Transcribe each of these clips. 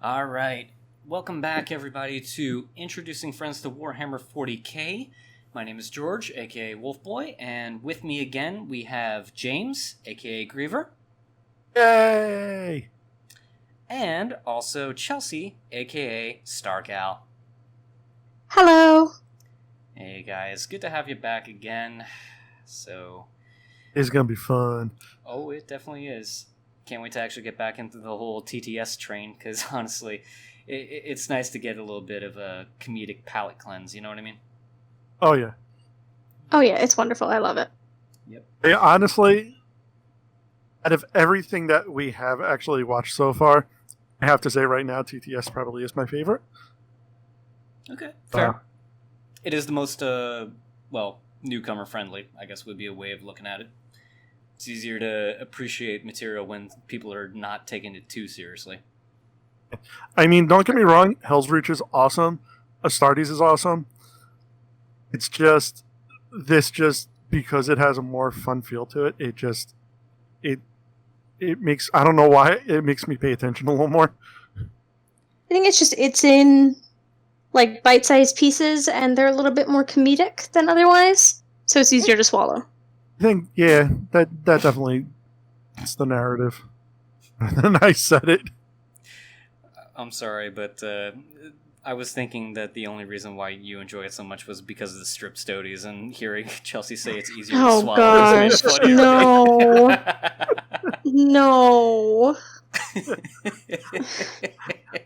All right. Welcome back, everybody, to Introducing Friends to Warhammer 40k. My name is George, aka Wulfboi, and with me again we have James, aka Griever. Yay! And also Chelsea, aka Starrgal. Hello. Hey guys, good to have you back again. So, It's gonna be fun. oh, it definitely is. Can't wait to actually get back into the whole TTS train, because honestly, it's nice to get a little bit of a comedic palate cleanse, you know what I mean? Oh yeah. Oh yeah, it's wonderful. I love it. Yep. Hey, honestly, out of everything that we have actually watched so far, I have to say right now, TTS probably is my favorite. Okay, fair. It is the most, newcomer friendly, I guess would be a way of looking at it. It's easier to appreciate material when people are not taking it too seriously. I mean, don't get me wrong, Hell's Reach is awesome. Astartes is awesome. It's just because it has a more fun feel to it, it makes, I don't know why, it makes me pay attention a little more. I think it's in like bite-sized pieces, and they're a little bit more comedic than otherwise, so it's easier to swallow. I think, yeah, that definitely is the narrative. And then I said it. I'm sorry, but I was thinking that the only reason why you enjoy it so much was because of the strip stoties, and hearing Chelsea say it's easier to swallow gosh, is funny. no. No.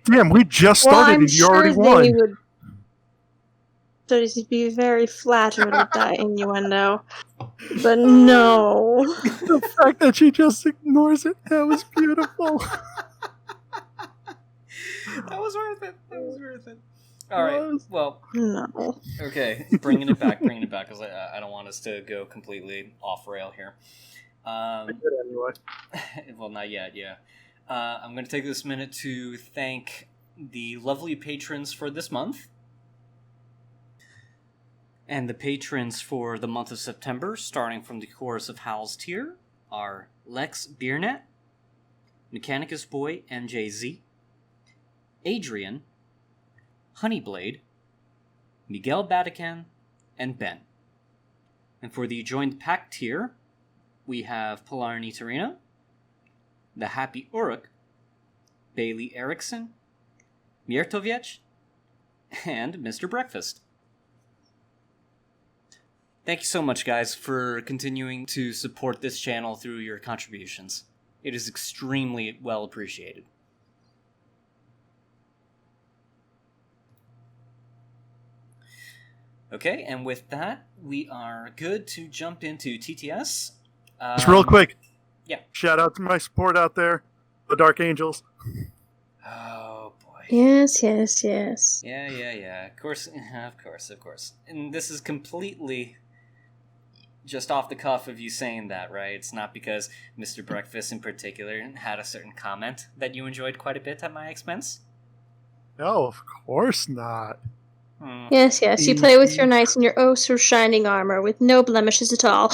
Damn, we just started I'm and you already sure won. they would be very flattered with that innuendo. But no. The fact that she just ignores it, that was beautiful. That was worth it. All right, well, No. okay, bringing it back, because I don't want us to go completely off rail here. Anyway. Well, not yet, yeah. I'm going to take this minute to thank the lovely patrons for this month. And the patrons for the month of September, starting from the Chorus of Howls tier, are Lex Beernet, Mechanicus Boy MJZ, Adrian, Honeyblade, Miguel Batican, and Ben. And for the joined pack tier, we have Pilar Nitarina, The Happy Uruk, Bailey Erickson, Miertoviec, and Mr. Breakfast. Thank you so much, guys, for continuing to support this channel through your contributions. It is extremely well appreciated. Okay, and with that, we are good to jump into TTS. Just real quick. Yeah. Shout out to my support out there, the Dark Angels. Oh, boy. Yes. Yeah. Of course. And this is completely just off the cuff of you saying that, right? It's not because Mr. Breakfast in particular had a certain comment that you enjoyed quite a bit at my expense? No, of course not. Yes. You play with your knights in your oh so shining armor with no blemishes at all.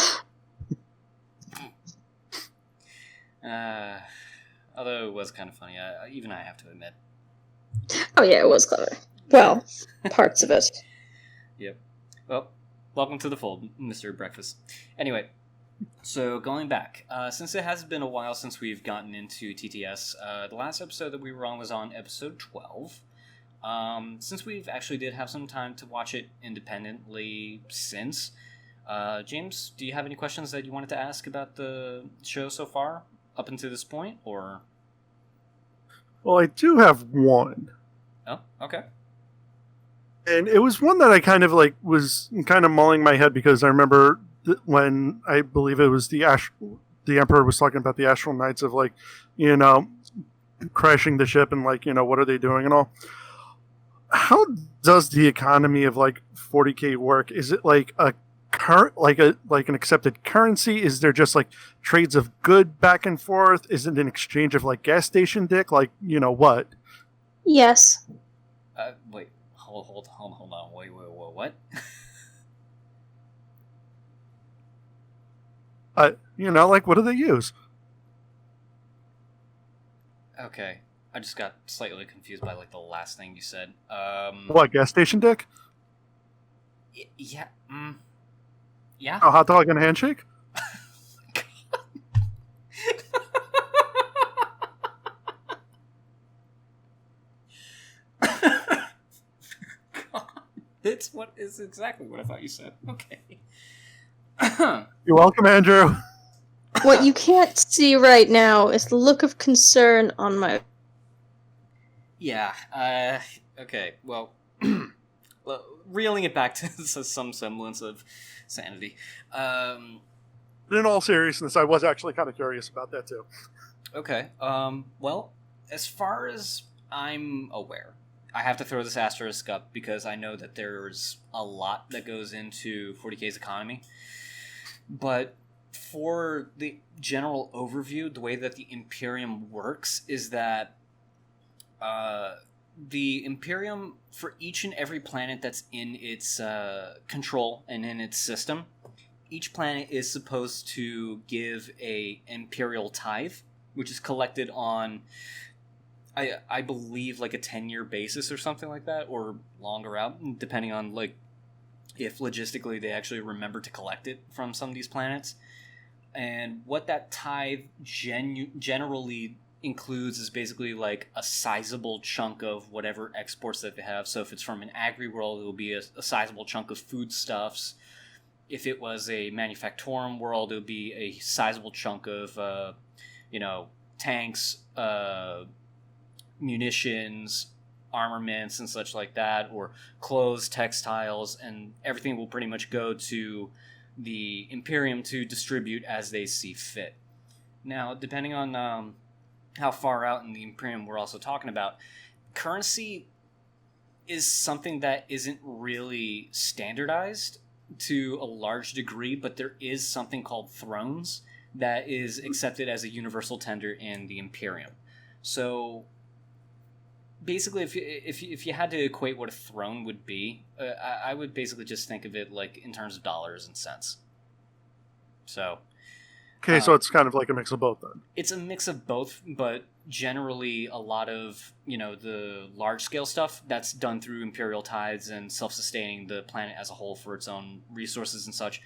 Although it was kind of funny, even I have to admit. Oh yeah, it was clever. Well, parts of it. Yep. Well, welcome to the fold, Mr. Breakfast. Anyway, so going back, since it has been a while since we've gotten into TTS, the last episode that we were on was on episode 12. Since we've actually did have some time to watch it independently since, James, do you have any questions that you wanted to ask about the show so far, up until this point, or? Well, I do have one. Oh, okay. And it was one that I kind of was kind of mulling my head because I remember when I believe it was the Emperor was talking about the Astral Knights of crashing the ship and what are they doing and all. How does the economy of 40k work? Is it like a current an accepted currency? Is there just trades of good back and forth? Is it an exchange of gas station dick? What? Yes. Wait. Hold on. Wait, what? What do they use? Okay. I just got slightly confused by like the last thing you said. What, gas station dick? Yeah. Yeah. A hot dog and a handshake? It's exactly what I thought you said. Okay. You're welcome, Andrew. What you can't see right now is the look of concern on my... Yeah. Okay. Well, reeling it back to some semblance of sanity. In all seriousness, I was actually kind of curious about that too. Okay. Well, as far as I'm aware, I have to throw this asterisk up because I know that there's a lot that goes into 40K's economy. But for the general overview, the way that the Imperium works is that the Imperium, for each and every planet that's in its control and in its system, each planet is supposed to give a Imperial tithe, which is collected on, I believe, like a 10-year basis or something like that, or longer out, depending on like if logistically they actually remember to collect it from some of these planets. And what that tithe generally includes is basically like a sizable chunk of whatever exports that they have. So if it's from an agri world, it will be a sizable chunk of foodstuffs. If it was a manufactorum world, it would be a sizable chunk of, tanks, munitions, armaments, and such like that, or clothes, textiles, and everything will pretty much go to the Imperium to distribute as they see fit. Now, depending on how far out in the Imperium we're also talking about, currency is something that isn't really standardized to a large degree, but there is something called thrones that is accepted as a universal tender in the Imperium. So basically, if you had to equate what a throne would be, I would basically just think of it like in terms of dollars and cents. So Okay, so it's kind of like a mix of both then. it's a mix of both, but generally a lot of the large scale stuff that's done through imperial tithes and self-sustaining the planet as a whole for its own resources and such.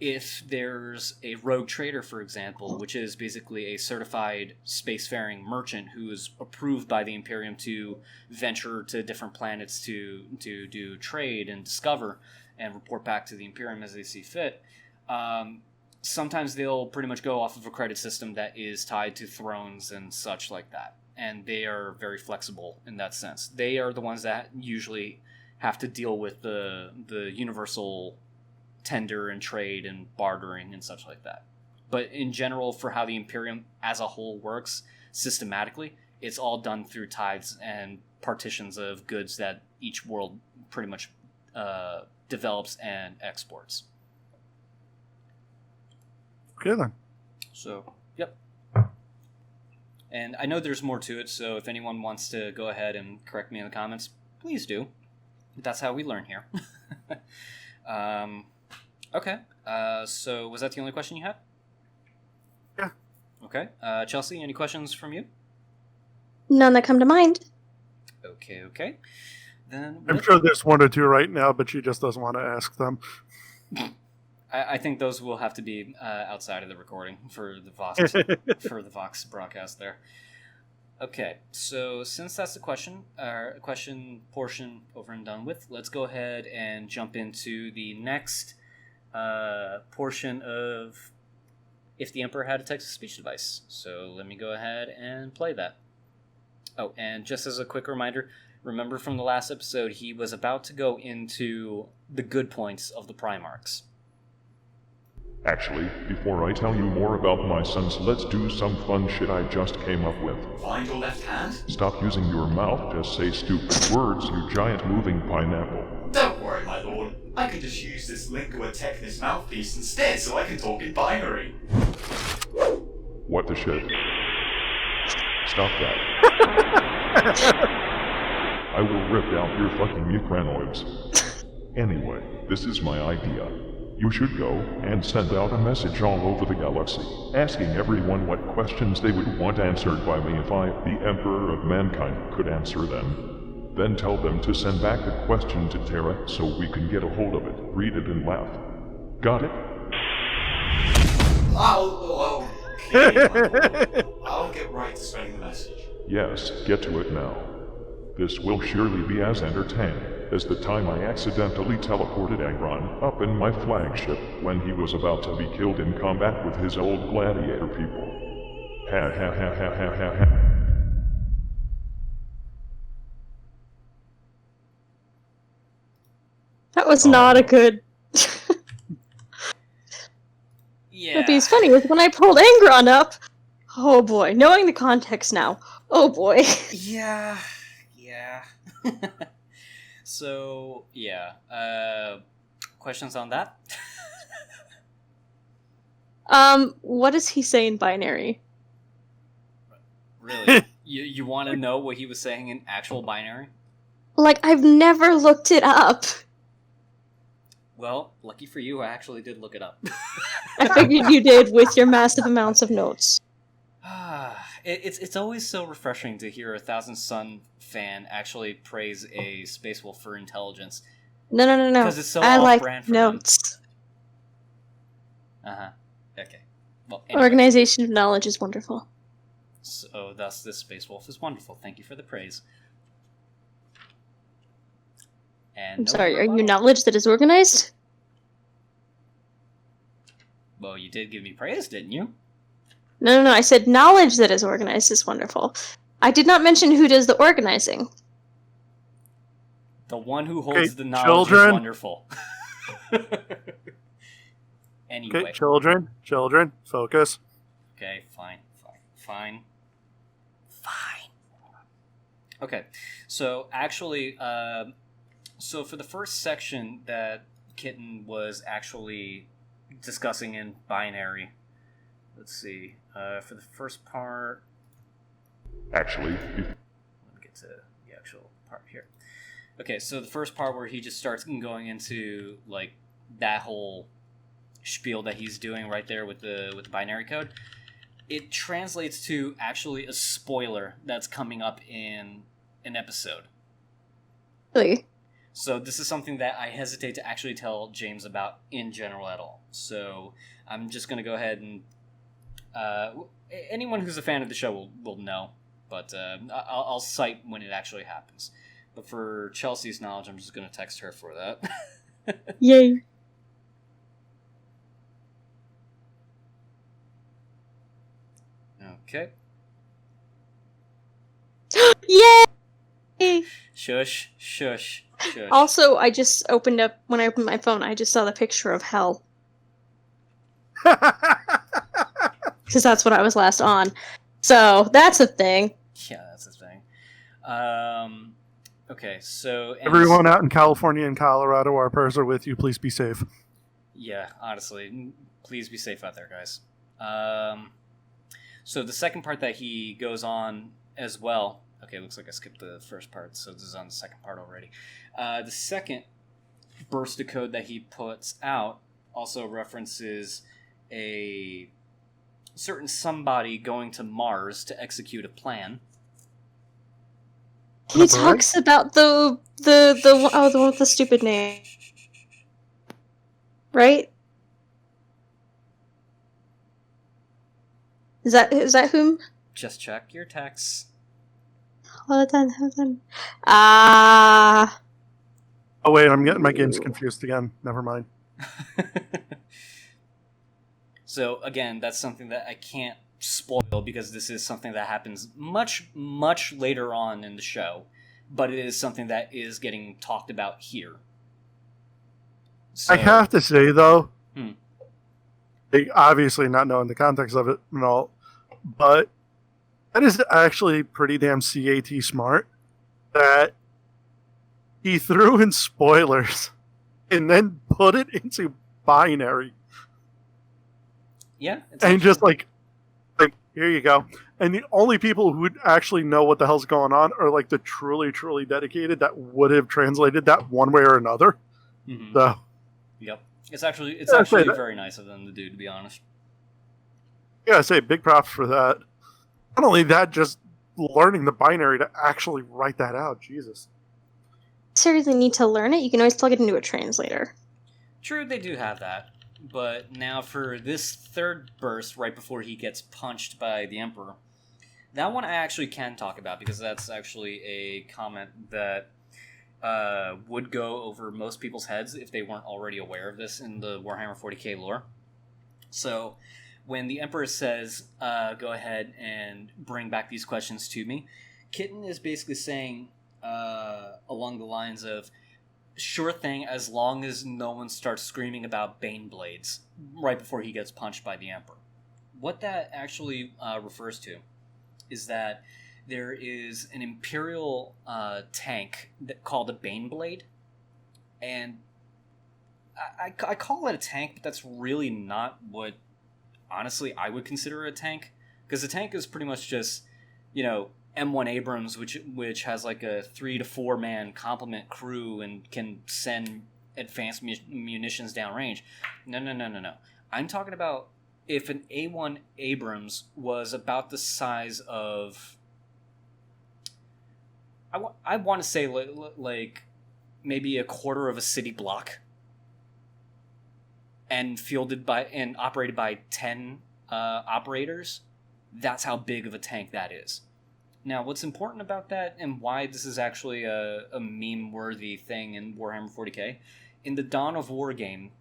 If there's a rogue trader, for example, which is basically a certified spacefaring merchant who is approved by the Imperium to venture to different planets to do trade and discover and report back to the Imperium as they see fit, sometimes they'll pretty much go off of a credit system that is tied to thrones and such like that. And they are very flexible in that sense. They are the ones that usually have to deal with the universal tender and trade and bartering and such like that. But in general, for how the Imperium as a whole works systematically, it's all done through tithes and partitions of goods that each world pretty much develops and exports. Okay then. So, yep. And I know there's more to it, so if anyone wants to go ahead and correct me in the comments, please do. That's how we learn here. Okay. So was that the only question you had? Yeah. Okay. Chelsea, any questions from you? None that come to mind. Okay. Then I'm sure there's one or two right now, but she just doesn't want to ask them. I think those will have to be outside of the recording for the Vox broadcast there. Okay, so since that's the question portion over and done with, let's go ahead and jump into the next portion of If the Emperor Had a Text-to-Speech Device. So let me go ahead and play that. Oh, and just as a quick reminder, remember from the last episode, he was about to go into the good points of the Primarchs. Actually, before I tell you more about my sons, let's do some fun shit I just came up with. Find your left hand? Stop using your mouth to say stupid words, you giant moving pineapple. Don't worry, my lord. I can just use this lingua technis mouthpiece instead so I can talk in binary. What the shit? Stop that. I will rip out your fucking mucranoids. Anyway, this is my idea. You should go and send out a message all over the galaxy, asking everyone what questions they would want answered by me if I, the Emperor of Mankind, could answer them. Then tell them to send back the question to Terra so we can get a hold of it, read it, and laugh. Got it? Oh, okay, my lord. I'll get right to spreading the message. Yes, get to it now. This will surely be as entertaining as the time I accidentally teleported Angron up in my flagship when he was about to be killed in combat with his old gladiator people. Ha ha ha ha ha ha ha. That was not a good... Yeah. What was funny was when I pulled Angron up, oh boy, knowing the context now, oh boy. Yeah. So, yeah. Questions on that? What does he say in binary? Really? You want to know what he was saying in actual binary? Like, I've never looked it up. Well, lucky for you, I actually did look it up. I figured you did with your massive amounts of notes. It's always so refreshing to hear a Thousand Sun fan actually praise a Space Wolf for intelligence. No. Because it's so I like off-brand for notes. them. Okay. Well, anyway. Organization of knowledge is wonderful. So, thus, this Space Wolf is wonderful. Thank you for the praise. And I'm sorry, are you knowledge that is organized? Well, you did give me praise, didn't you? No, I said knowledge that is organized is wonderful. I did not mention who does the organizing. The one who holds the knowledge children. is wonderful. Anyway. Okay, children, focus. Okay, fine. Okay, so actually, so for the first section that Kitten was actually discussing in binary, let's see, for the first part... Actually, Let me get to the actual part here. Okay, so the first part where he just starts going into, like, that whole spiel that he's doing right there with the binary code, it translates to actually a spoiler that's coming up in an episode. Really? So this is something that I hesitate to actually tell James about in general at all. So I'm just going to go ahead and... anyone who's a fan of the show will know, but I'll cite when it actually happens. But for Chelsea's knowledge, I'm just going to text her for that. Yay. Okay. Yay! Shush. Also, I just opened up, when I opened my phone, I just saw the picture of hell. Because that's what I was last on. So, that's a thing. Yeah, that's the thing. Okay, so... Everyone out in California and Colorado, our prayers are with you. Please be safe. Yeah, honestly. Please be safe out there, guys. So the second part that he goes on as well... Okay, looks like I skipped the first part, so this is on the second part already. The second burst of code that he puts out also references a certain somebody going to Mars to execute a plan. He talks about the one with the stupid name. Right? Is that whom? Just check your texts. Hold on. Oh wait, I'm getting my games confused again. Never mind. So again, that's something that I can't spoil because this is something that happens much, much later on in the show, but it is something that is getting talked about here. So, I have to say though, Hmm. obviously not knowing the context of it and all, but that is actually pretty damn CAT smart that he threw in spoilers and then put it into binary. Yeah. And just like, here you go. And the only people who would actually know what the hell's going on are like the truly, truly dedicated that would have translated that one way or another. Mm-hmm. So, Yep. It's actually that. very nice of them to do, to be honest. Yeah, I say big props for that. Not only that, just learning the binary to actually write that out. Jesus. Seriously, need to learn it. You can always plug it into a translator. True, they do have that. But now for this third burst, right before he gets punched by the Emperor, that one I actually can talk about, because that's actually a comment that would go over most people's heads if they weren't already aware of this in the Warhammer 40k lore. So, when the Emperor says, go ahead and bring back these questions to me, Kitten is basically saying, along the lines of, sure thing, as long as no one starts screaming about Bane Blades right before he gets punched by the Emperor. What that actually refers to is that there is an Imperial tank called a Bane Blade, and I call it a tank, but that's really not what, honestly, I would consider a tank, because a tank is pretty much just, M1 Abrams, which has like a 3 to 4 man complement crew and can send advanced munitions downrange. No. I'm talking about if an A1 Abrams was about the size of, I want to say like maybe a quarter of a city block, and operated by 10 operators. That's how big of a tank that is. Now, what's important about that, and why this is actually a meme-worthy thing in Warhammer 40k, in the Dawn of War game,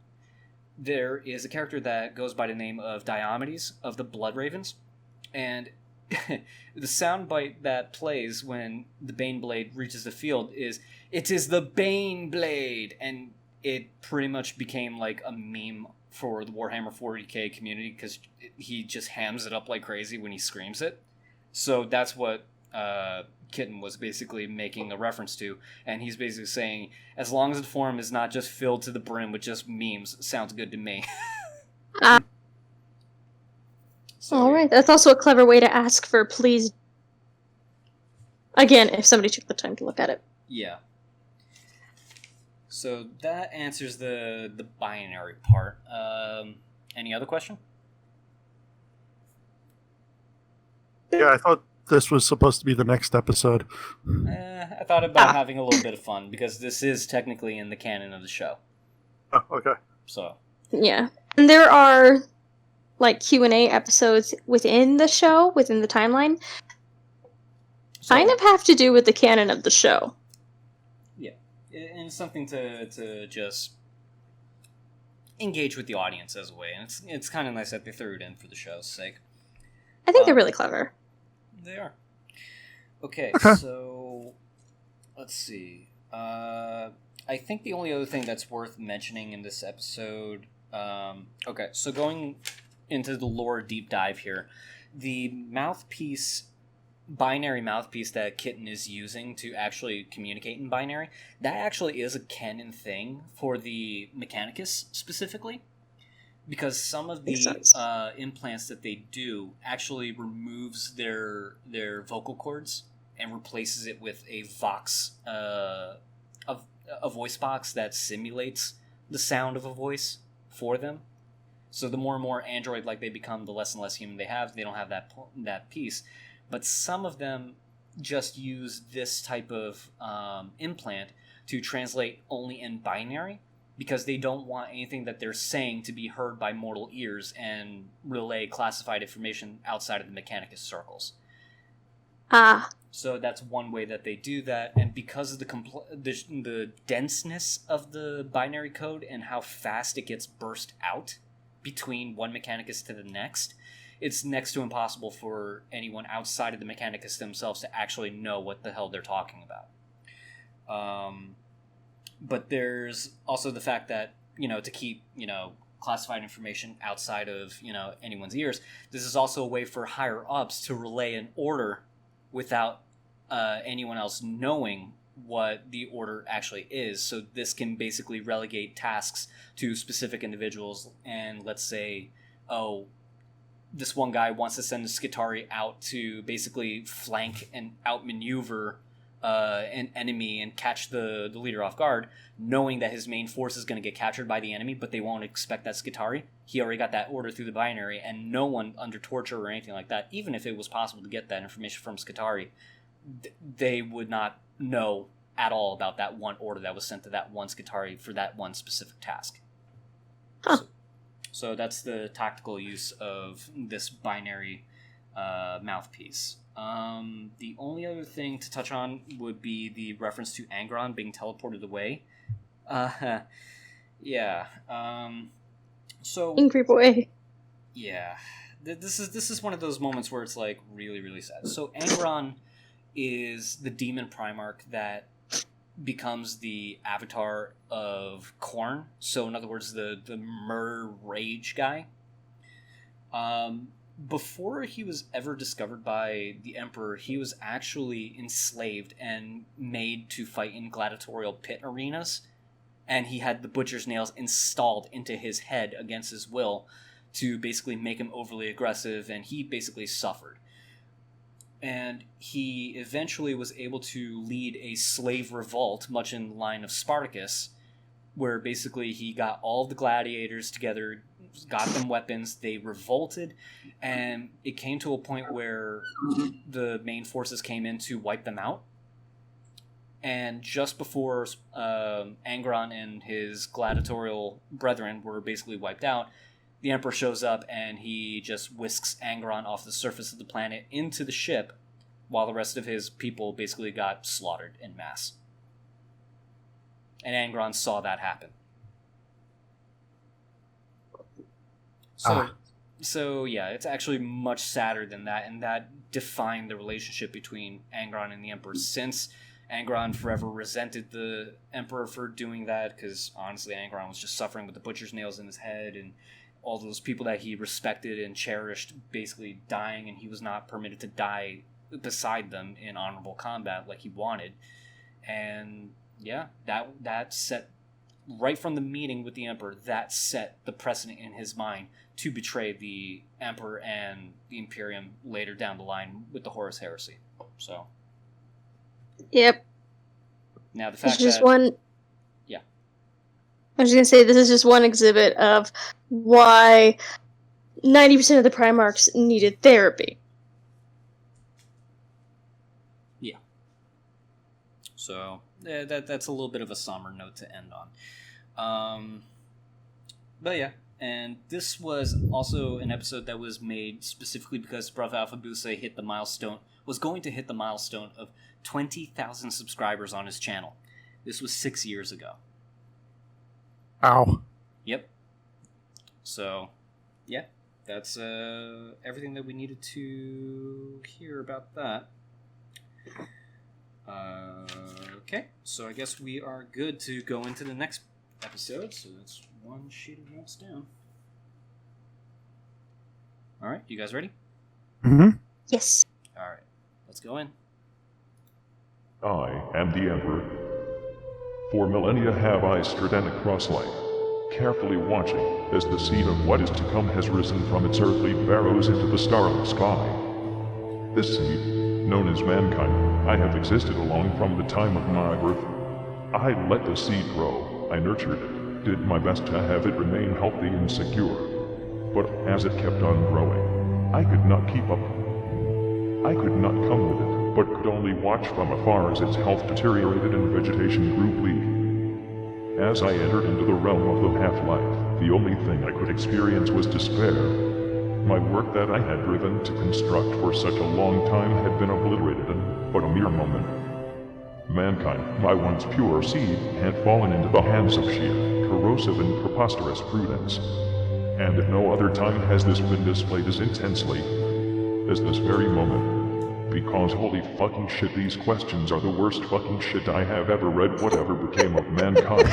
there is a character that goes by the name of Diomedes of the Blood Ravens, and the soundbite that plays when the Bane Blade reaches the field is, "It is the Bane Blade!" And it pretty much became like a meme for the Warhammer 40k community, because he just hams it up like crazy when he screams it. So that's what Kitten was basically making a reference to, and he's basically saying, as long as the forum is not just filled to the brim with just memes, sounds good to me. Alright, that's also a clever way to ask for please. Again, if somebody took the time to look at it. Yeah. So that answers the binary part. Any other question? Yeah, I thought this was supposed to be the next episode. I thought about having a little bit of fun, because this is technically in the canon of the show. Oh, okay. So. Yeah. And there are, like, Q&A episodes within the show, within the timeline, kind of have to do with the canon of the show. Yeah. And it's something to just engage with the audience as a way. And it's kind of nice that they threw it in for the show's sake. I think they're really clever. They are. Okay, so let's see. I think the only other thing that's worth mentioning in this episode... okay, so going into the lore deep dive here, the binary mouthpiece that Kitten is using to actually communicate in binary, that actually is a canon thing for the Mechanicus specifically. Because some of the implants that they do actually removes their vocal cords and replaces it with a vox, a voice box that simulates the sound of a voice for them. So the more and more android-like they become, the less and less human they have. They don't have that piece. But some of them just use this type of implant to translate only in binary, because they don't want anything that they're saying to be heard by mortal ears and relay classified information outside of the Mechanicus circles. So that's one way that they do that, and because of the denseness of the binary code and how fast it gets burst out between one Mechanicus to the next, it's next to impossible for anyone outside of the Mechanicus themselves to actually know what the hell they're talking about. But there's also the fact that, to keep, classified information outside of, anyone's ears, this is also a way for higher-ups to relay an order without anyone else knowing what the order actually is. So this can basically relegate tasks to specific individuals, and let's say, this one guy wants to send a Skitari out to basically flank and outmaneuver an enemy and catch the leader off guard, knowing that his main force is going to get captured by the enemy, but they won't expect that Skitarii. He already got that order through the binary, and no one under torture or anything like that, even if it was possible to get that information from Skitarii, they would not know at all about that one order that was sent to that one Skitarii for that one specific task. Huh. So that's the tactical use of this binary mouthpiece. The only other thing to touch on would be the reference to Angron being teleported away. Yeah. So Angry boy. yeah, this is one of those moments where it's like really, really sad. So Angron is the demon Primarch that becomes the avatar of Khorne. So in other words, the murder rage guy. Before he was ever discovered by the Emperor, he was actually enslaved and made to fight in gladiatorial pit arenas, and he had the butcher's nails installed into his head against his will to basically make him overly aggressive, and he basically suffered. And he eventually was able to lead a slave revolt, much in the line of Spartacus, where basically he got all the gladiators together, got them weapons, they revolted, and it came to a point where the main forces came in to wipe them out. And just before Angron and his gladiatorial brethren were basically wiped out, the Emperor shows up and he just whisks Angron off the surface of the planet into the ship, while the rest of his people basically got slaughtered en masse. And Angron saw that happen. So yeah, it's actually much sadder than that, and that defined the relationship between Angron and the Emperor, since Angron forever resented the Emperor for doing that, because honestly Angron was just suffering with the butcher's nails in his head, and all those people that he respected and cherished basically dying, and he was not permitted to die beside them in honorable combat like he wanted. And yeah, that set, right from the meeting with the Emperor, that set the precedent in his mind to betray the Emperor and the Imperium later down the line with the Horus Heresy. So, Yep. now the fact It's just that one. Yeah. I was gonna say this is just one exhibit of why 90% of the Primarchs needed therapy. Yeah. So that's a little bit of a somber note to end on. But yeah, and this was also an episode that was made specifically because Bruv Alpha Buse was going to hit the milestone of 20,000 subscribers on his channel. This was 6 years ago. Ow. Yep. So, yeah, that's everything that we needed to hear about that. Okay, so I guess we are good to go into the next episode. So that's one sheet of notes down. All right, you guys ready? Mm-hmm. Yes. All right, let's go in. I am the Emperor. For millennia have I stridden across life, carefully watching as the seed of what is to come has risen from its earthly barrows into the starlit sky. This seed, known as mankind, I have existed along from the time of my birth. I let the seed grow, I nurtured it, did my best to have it remain healthy and secure. But as it kept on growing, I could not keep up. I could not come with it, but could only watch from afar as its health deteriorated and vegetation grew bleak. As I entered into the realm of the half-life, the only thing I could experience was despair. My work that I had driven to construct for such a long time had been obliterated in but a mere moment. Mankind, my once pure seed, had fallen into the hands of sheer, corrosive and preposterous prudence. And at no other time has this been displayed as intensely as this very moment. Because holy fucking shit, these questions are the worst fucking shit I have ever read. Whatever became of mankind?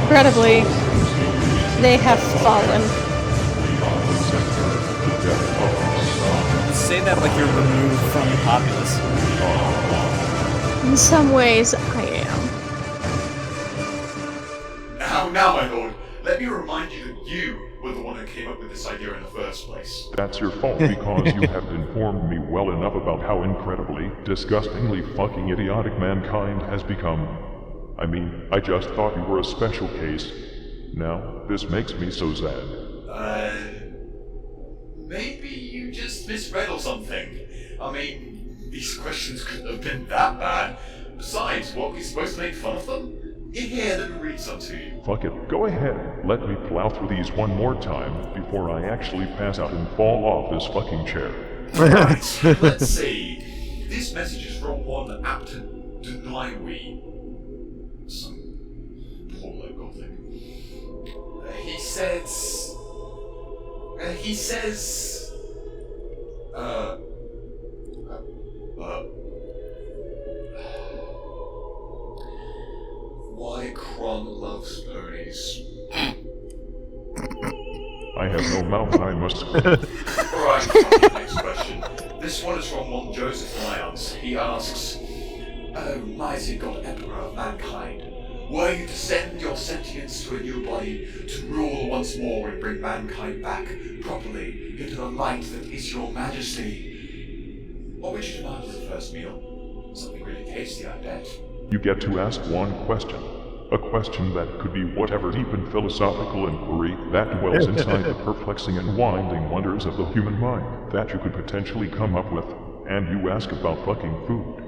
Incredibly, they have fallen. Say that like you're removed from the populace. In some ways, I am. Now, my lord, let me remind you that you were the one who came up with this idea in the first place. That's your fault because you haven't informed me well enough about how incredibly, disgustingly fucking idiotic mankind has become. I mean, I just thought you were a special case. Now, this makes me so sad. Maybe you just misread or something. I mean, these questions couldn't have been that bad. Besides, what, we supposed to make fun of them? Here, let me read some to you. Fuck it, go ahead. Let me plow through these one more time before I actually pass out and fall off this fucking chair. Right, let's see. This message is from one apt to deny we. Some poor local thing. He says... Why Kron loves ponies. I have no mouth and I must... Alright, next question. This one is from one Joseph Lyons. He asks, "Oh, mighty God Emperor of mankind, were you to send your sentience to a new body to rule once more and bring mankind back properly into the light that is your majesty, what would you demand for the first meal? Something really tasty, I bet." You get to ask one question. A question that could be whatever deep and philosophical inquiry that dwells inside the perplexing and winding wonders of the human mind that you could potentially come up with, and you ask about fucking food.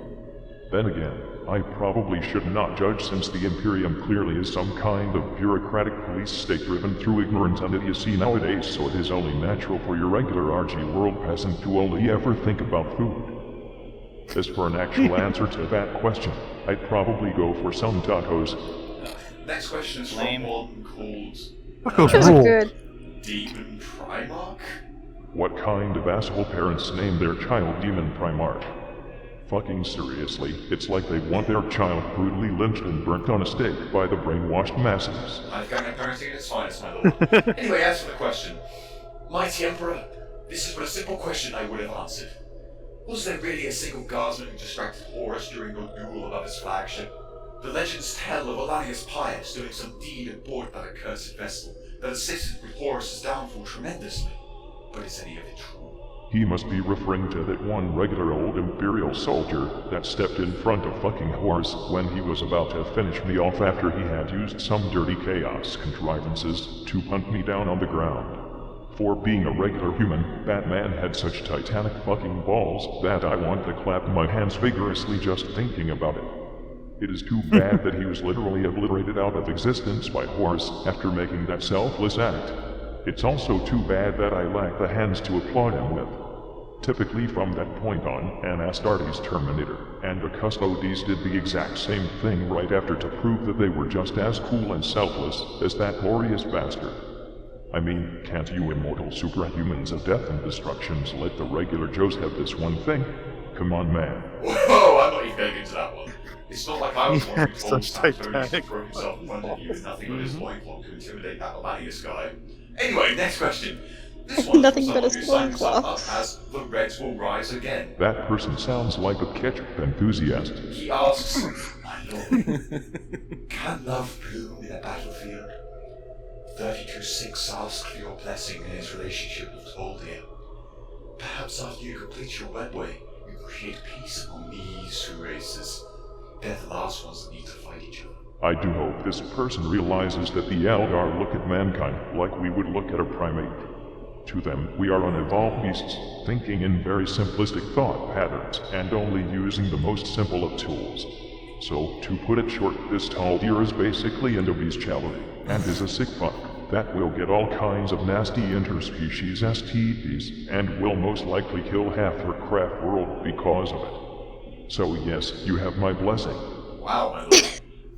Then again, I probably should not judge since the Imperium clearly is some kind of bureaucratic police state driven through ignorance and idiocy nowadays, so it is only natural for your regular RG world peasant to only ever think about food. As for an actual answer to that question, I'd probably go for some tacos. Next question is Lame. from one called... Those are good. Demon Primarch? What kind of asshole parents name their child Demon Primarch? Fucking seriously, it's like they want their child brutally lynched and burnt on a stake by the brainwashed masses. I've got parenting at its finest, my lord. Anyway, as for the question, Mighty Emperor, this is but a simple question I would have answered. Was there really a single guardsman who distracted Horus during your duel above his flagship? The legends tell of Alanius Pius doing some deed aboard that accursed vessel that assisted with Horus's downfall tremendously. But is any of it true? He must be referring to that one regular old Imperial soldier that stepped in front of fucking Horus when he was about to finish me off after he had used some dirty chaos contrivances to hunt me down on the ground. For being a regular human, that man had such titanic fucking balls that I want to clap my hands vigorously just thinking about it. It is too bad that he was literally obliterated out of existence by Horus after making that selfless act. It's also too bad that I lack the hands to applaud him with. Typically from that point on, an Astartes Terminator and the Custodes did the exact same thing right after to prove that they were just as cool and selfless as that glorious bastard. I mean, can't you immortal superhumans of death and destructions let the regular Joes have this one thing? Come on, man. Whoa, I'm not even going into that one. It's not like I was the one who Yeah, told such Tantonius to titanic throw himself in front of you with nothing but his loincloth to intimidate that Alanius guy. Anyway, next question. This one Nothing is but from his someone who signs up loincloth. as The Reds Will Rise Again. That person sounds like a ketchup enthusiast. He asks, "My lord, can love bloom in a battlefield? 32-6 asks for your blessing in his relationship with Toldir. Perhaps after you complete your webway, you create peace among these two races. They're the last ones that need to fight each other." I do hope this person realizes that the Eldar look at mankind like we would look at a primate. To them, we are unevolved beasts, thinking in very simplistic thought patterns, and only using the most simple of tools. So, to put it short, this Toldir is basically into bestiality, and is a sick fuck that will get all kinds of nasty interspecies STDs, and will most likely kill half her craft world because of it. So yes, you have my blessing. Wow, my lord.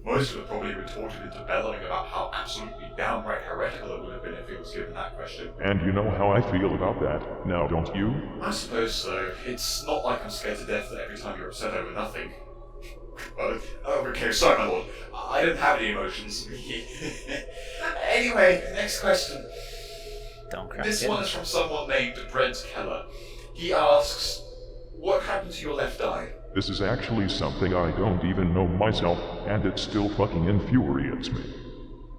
Most would have probably retorted into bellowing about how absolutely downright heretical it would have been if he was given that question. And you know how I feel about that, now don't you? I suppose so. It's not like I'm scared to death that every time you're upset over nothing. Okay, sorry, my lord. I don't have any emotions. Anyway, next question. Don't crack This it. one is from someone named Brent Keller. He asks, "What happened to your left eye?" This is actually something I don't even know myself, and it still fucking infuriates me.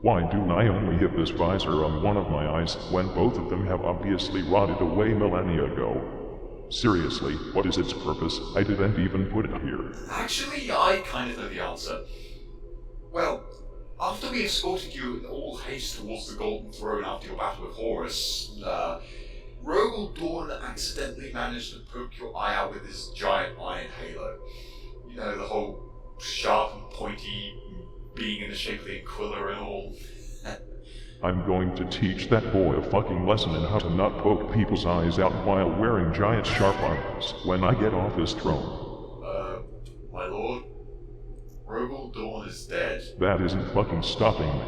Why do I only have this visor on one of my eyes when both of them have obviously rotted away millennia ago? Seriously, what is its purpose? I didn't even put it here. Actually, I kind of know the answer. Well, after we escorted you in all haste towards the Golden Throne after your battle with Horus, Rogel Dawn accidentally managed to poke your eye out with his giant iron halo. You know, the whole sharp and pointy being in the shape of the Aquila and all. I'm going to teach that boy a fucking lesson in how to not poke people's eyes out while wearing giant sharp arms when I get off this throne. My lord, Rogel Dawn is dead. That isn't fucking stopping me.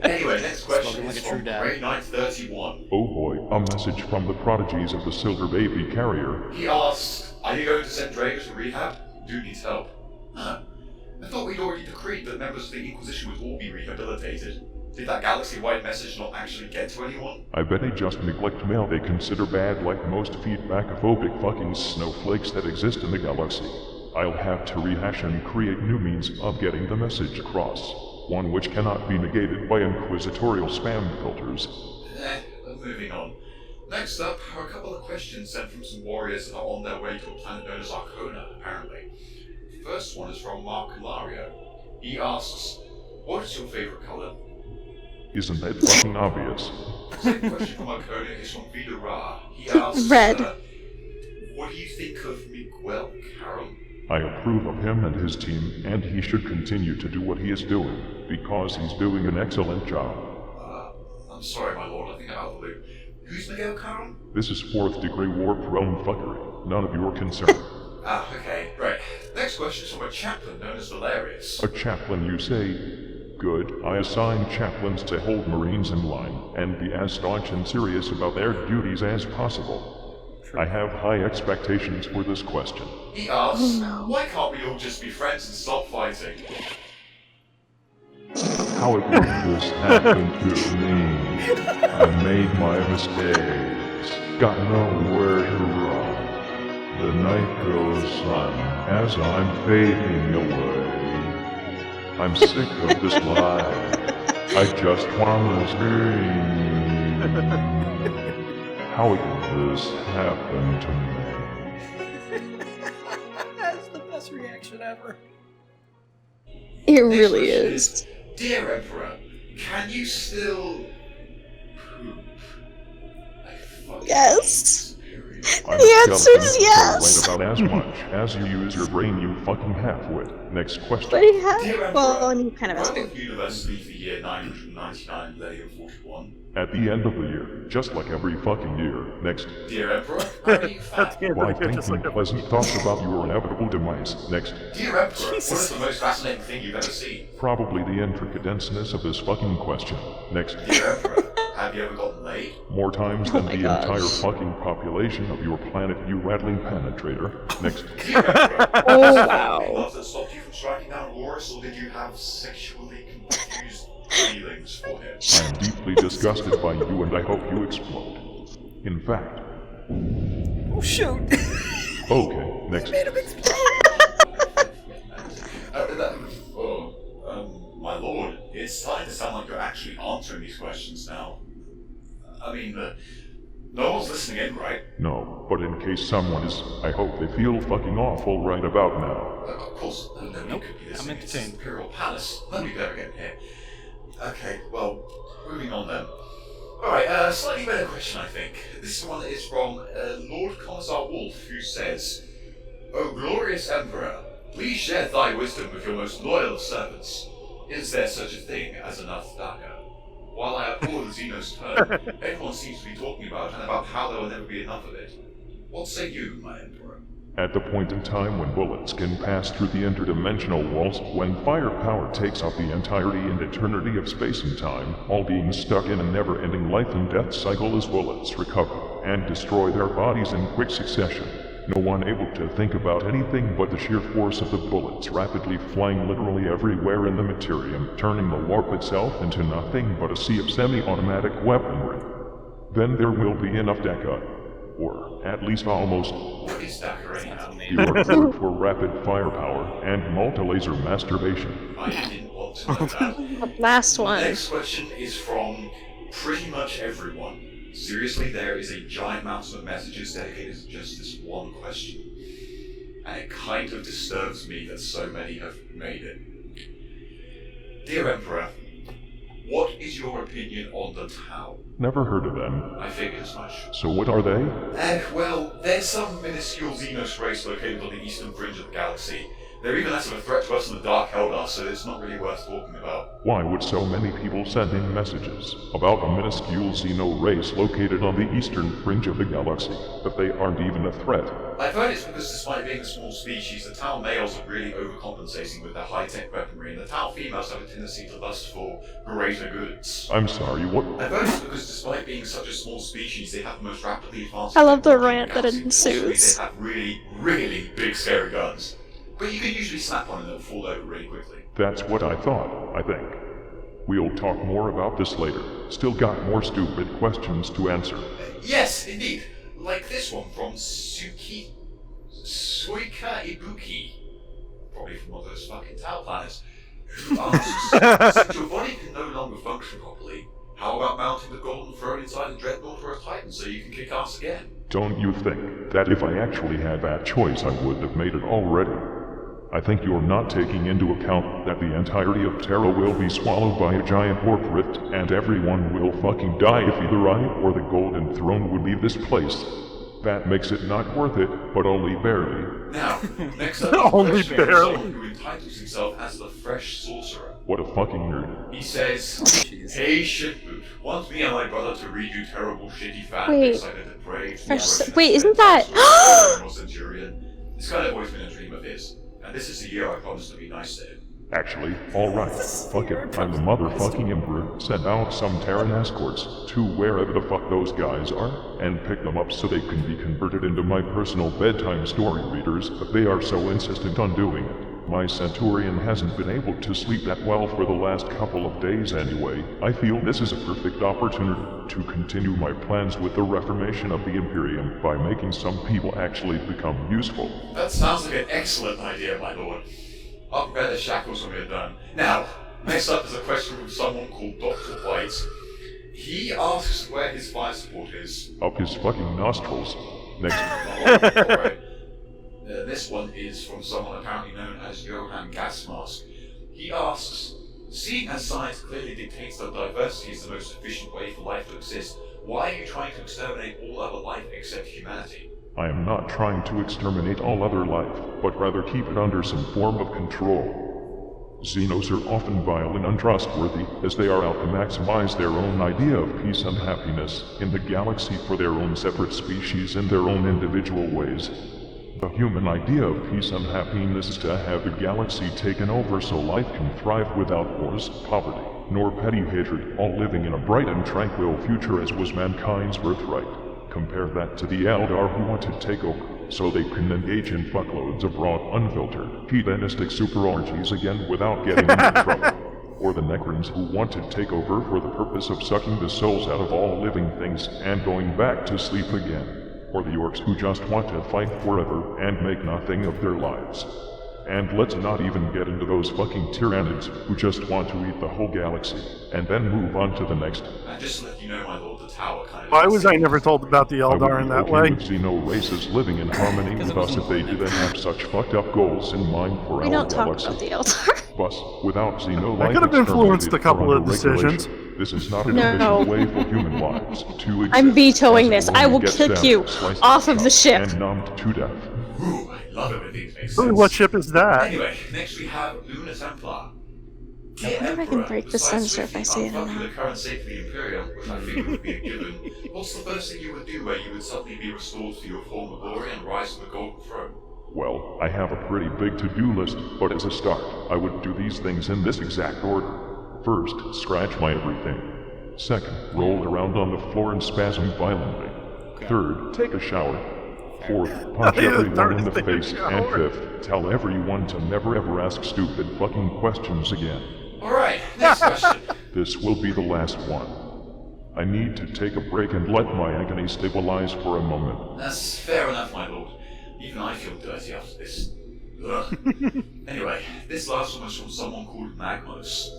Anyway, next question Spoken is like a from true dad. Grey Knight 31. Oh boy, a message from the prodigies of the Silver Baby Carrier. He asks, are you going to send Drago to rehab? Dude needs help. Huh. I thought we'd already decreed that members of the Inquisition would all be rehabilitated. Did that galaxy-wide message not actually get to anyone? I bet they just neglect mail they consider bad like most feedback-phobic fucking snowflakes that exist in the galaxy. I'll have to rehash and create new means of getting the message across. One which cannot be negated by inquisitorial spam filters. Moving on. Next up are a couple of questions sent from some warriors that are on their way to a planet known as Arcona, apparently. The first one is from Mark Hilario. He asks, what is your favorite color? Isn't that fucking obvious? The second question from Arcona is from Vida Ra. He asks, Red. What do you think of Miguel Caron? I approve of him and his team, and he should continue to do what he is doing, because he's doing an excellent job. I'm sorry, my lord, I think I'm out of the loop. Who's Miguel Caron? This is 4th degree warp realm fuckery. None of your concern. Okay, right. Next question is from a chaplain known as Valerius. A chaplain, you say? Good. I assign chaplains to hold Marines in line, and be as staunch and serious about their duties as possible. I have high expectations for this question. He asks, why can't we all just be friends and stop fighting? How did this happen to me? I made my mistakes. Got nowhere to run. The night goes on as I'm fading away. I'm sick of this life. I just wanna scream. How did this happen to me? That's the best reaction ever. It Next really question is. Dear Emperor, can you still poop? I fucking Yes. I'm The answer is skeleton, yes. so right about as much as you use your brain, you fucking half-wit. Next question. But he Dear has. Emperor, Well, and he kind of has Roman to. University for year 999, Millennium 41. At the end of the year, just like every fucking year. Next. Dear Emperor, are you That's fat? the end Why of the just thinking like pleasant thoughts about your inevitable demise. Next. Dear Emperor, what is the most fascinating thing you've ever seen? Probably the intricate denseness of this fucking question. Next. Dear Emperor, have you ever gotten laid? More times than my the gosh. entire fucking population of your planet, you rattling penetrator. Next. Dear Emperor, Oh, was it wow. family love that stopped you from striking down Horus, or did you have sexually confused feelings for him? I am deeply disgusted by you and I hope you explode. In fact. Oh shoot! Okay, next. My lord, it's starting to sound like you're actually answering these questions now. I mean, no one's listening in, right? No, but in case someone is, I hope they feel fucking awful right about now. Of course, nobody Nope, could be I'm listening. It's entertained. Imperial Palace. Nobody could ever get in here. Okay, well, moving on then. Alright, slightly better question, I think. This one is from Lord Commissar Wolf, who says, O glorious Emperor, please share thy wisdom with your most loyal of servants. Is there such a thing as enough dagger? While I applaud Zeno's turn, everyone seems to be talking about and about how there will never be enough of it. What say you, my Emperor? At the point in time when bullets can pass through the interdimensional walls, when firepower takes up the entirety and eternity of space and time, all being stuck in a never-ending life and death cycle as bullets recover and destroy their bodies in quick succession. No one able to think about anything but the sheer force of the bullets rapidly flying literally everywhere in the materium, turning the warp itself into nothing but a sea of semi-automatic weaponry. Then there will be enough Deca, or at least almost. What is dagger anyhow? You are good for rapid firepower and multi-laser masturbation. I didn't want want to know that. The last The one. next question is from pretty much everyone. Seriously, there is a giant mountain of messages dedicated to just this one question. And it kind of disturbs me that so many have made it. Dear Emperor, what is your opinion on the Tau? Never heard of them. I figured as much. So what are they? Well, there's some minuscule Xenos race located on the eastern fringe of the galaxy. They're even less of a threat to us than the Dark Eldar, so it's not really worth talking about. Why would so many people send in messages about a minuscule Xeno race located on the eastern fringe of the galaxy if they aren't even a threat? I've heard it's because despite being a small species, the Tau males are really overcompensating with their high-tech weaponry, and the Tau females have a tendency to lust for greater goods. I'm sorry, what? I've heard it's because despite being such a small species, they have the most rapidly advanced... I love the technology in rant that galaxy. ensues. They have really, really big scary guns. But you can usually snap one and it'll fall over really quickly. That's what I thought, I think. We'll talk more about this later. Still got more stupid questions to answer. Yes, indeed. Like this one from Suika Ibuki. Probably from one of those fucking Tau planets. Who asks, since your body can no longer function properly, how about mounting the golden throne inside the Dreadnought or a Titan so you can kick ass again? Don't you think that if I actually had that choice I would have made it already? I think you're not taking into account that the entirety of Terra will be swallowed by a giant warp rift, and everyone will fucking die if either I or the Golden Throne would leave this place. That makes it not worth it, but only barely. Now, next up, Only is Fresh barely. Someone who entitles himself as the Fresh Sorcerer. What a fucking nerd. He says, Jeez. "Hey shitboot, want me and my brother to read you terrible shitty fan Wait. pics I did at Brave? Wait, isn't that- Centurion? This guy had always been a dream of his, and this is the year I promised to be nice to him. Actually, alright, fuck it, I'm the motherfucking Emperor. Send out some Terran escorts to wherever the fuck those guys are, and pick them up so they can be converted into my personal bedtime story readers if they are so insistent on doing it. My Centurion hasn't been able to sleep that well for the last couple of days anyway. I feel this is a perfect opportunity to continue my plans with the reformation of the Imperium by making some people actually become useful. That sounds like an excellent idea, my lord. I'll prepare the shackles when we're done. Now, next up is a question from someone called Dr. White. He asks where his fire support is. Up his fucking nostrils. Next. Alright. This one is from someone apparently known as Johann Gasmask. He asks, seeing as science clearly dictates that diversity is the most efficient way for life to exist, why are you trying to exterminate all other life except humanity? I am not trying to exterminate all other life, but rather keep it under some form of control. Xenos are often vile and untrustworthy, as they are out to maximize their own idea of peace and happiness in the galaxy for their own separate species in their own individual ways. The human idea of peace and happiness is to have the galaxy taken over so life can thrive without wars, poverty, nor petty hatred, all living in a bright and tranquil future as was mankind's birthright. Compare that to the Eldar who want to take over, so they can engage in fuckloads of raw, unfiltered, hedonistic super orgies again without getting into trouble. Or the Necrons who want to take over for the purpose of sucking the souls out of all living things and going back to sleep again. Or the Orcs who just want to fight forever and make nothing of their lives. And let's not even get into those fucking Tyranids who just want to eat the whole galaxy, and then move on to the next. And just to let you know, my lord, the tower kind of... Why was I never told about the I would Eldar be in that okay way? with Xeno races living in harmony Because with it us wasn't if they born didn't have such fucked up goals in mind for We our don't talk galaxy. about the Eldar. But without Xeno I life could have influenced exterminated a couple or of under decisions. regulation, this is not an No. efficient way for human lives to exist. I'm vetoing as this. I will everyone gets kick stabbed, you sliced off of and the chopped, ship. And numbed to death. Ooh, I love it when things make Really, sense. what ship is that? Anyway, next we have Lunar Templar. I wonder if I can break the sensor if I say it or Unfucking not. the current state of the Imperium, which I figured would be a given. What's the first thing you would do where you would suddenly be restored to your former glory and rise to the Golden Throne? Well, I have a pretty big to-do list, but as a start, I would do these things in this exact order. First, scratch my everything. Second, roll around on the floor and spasm violently. Third, take a shower. Fourth, punch Yeah, everyone in the take a face. And shower. fifth, tell everyone to never ever ask stupid fucking questions again. Alright, next question. This will be the last one. I need to take a break and let my agony stabilize for a moment. That's fair enough, my lord. Even I feel dirty after this. Ugh. Anyway, this last one was from someone called Magmos.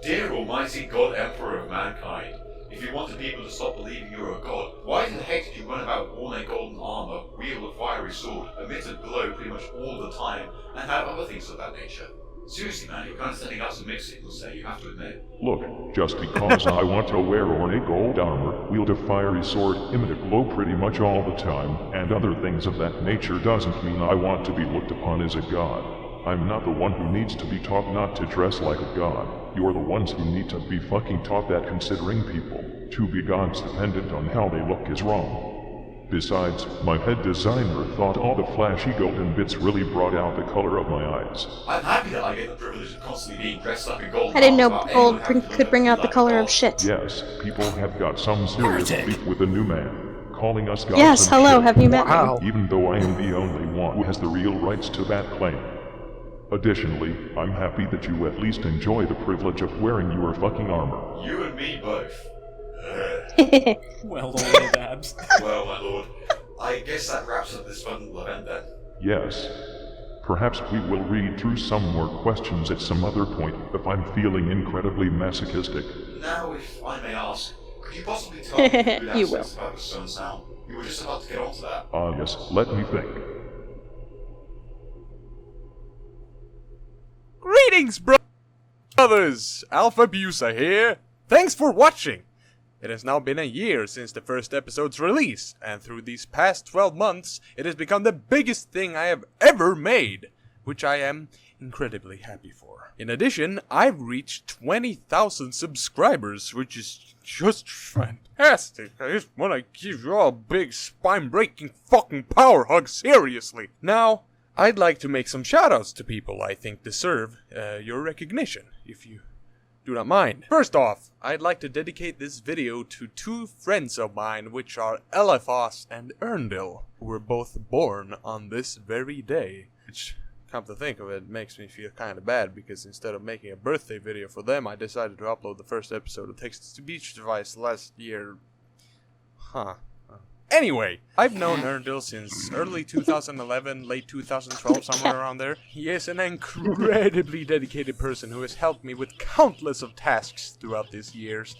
Dear Almighty God Emperor of Mankind, if you wanted people to stop believing you're a god, why the heck did you run about worn a golden armor, wield a fiery sword, emit a glow pretty much all the time, and have other things of that nature? Seriously, man, you're kind of sending out some mixed signals there, you have to admit. Look, just because I want to wear ornate gold armor, wield a fiery sword, emit a glow pretty much all the time, and other things of that nature doesn't mean I want to be looked upon as a god. I'm not the one who needs to be taught not to dress like a god. You're the ones who need to be fucking taught that considering people to be gods dependent on how they look is wrong. Besides, my head designer thought all the flashy golden bits really brought out the color of my eyes. I'm happy that I get the privilege of constantly being dressed up in gold. I didn't know gold could bring out the color of shit. Yes, people have got some serious beef with the new man, calling us gods. Yes, and hello, shit. have you met me? Wow. Even though I am the only one who has the real rights to that claim. Additionally, I'm happy that you at least enjoy the privilege of wearing your fucking armor. You and me both. Well, old Babs. Well, my lord, I guess that wraps up this fun little event then. Yes. Perhaps we will read through some more questions at some other point if I'm feeling incredibly masochistic. Now, if I may ask, could you possibly tell me the good You will. aspects about the stone sound? You were just about to get onto that. Yes, let me think. Greetings, brothers! Alpha Busa here. Thanks for watching. It has now been a year since the first episode's release, and through these past 12 months, it has become the biggest thing I have ever made, which I am incredibly happy for. In addition, I've reached 20,000 subscribers, which is just fantastic. I just want to give you all a big spine-breaking fucking power hug, seriously. Now, I'd like to make some shoutouts to people I think deserve your recognition, if you do not mind. First off, I'd like to dedicate this video to two friends of mine, which are Elephas and Erndil, who were both born on this very day. Which, come to think of it, makes me feel kinda bad, because instead of making a birthday video for them, I decided to upload the first episode of text-to-speech device last year. Anyway, I've known Erndil since early 2011, late 2012, somewhere around there. He is an incredibly dedicated person who has helped me with countless of tasks throughout these years.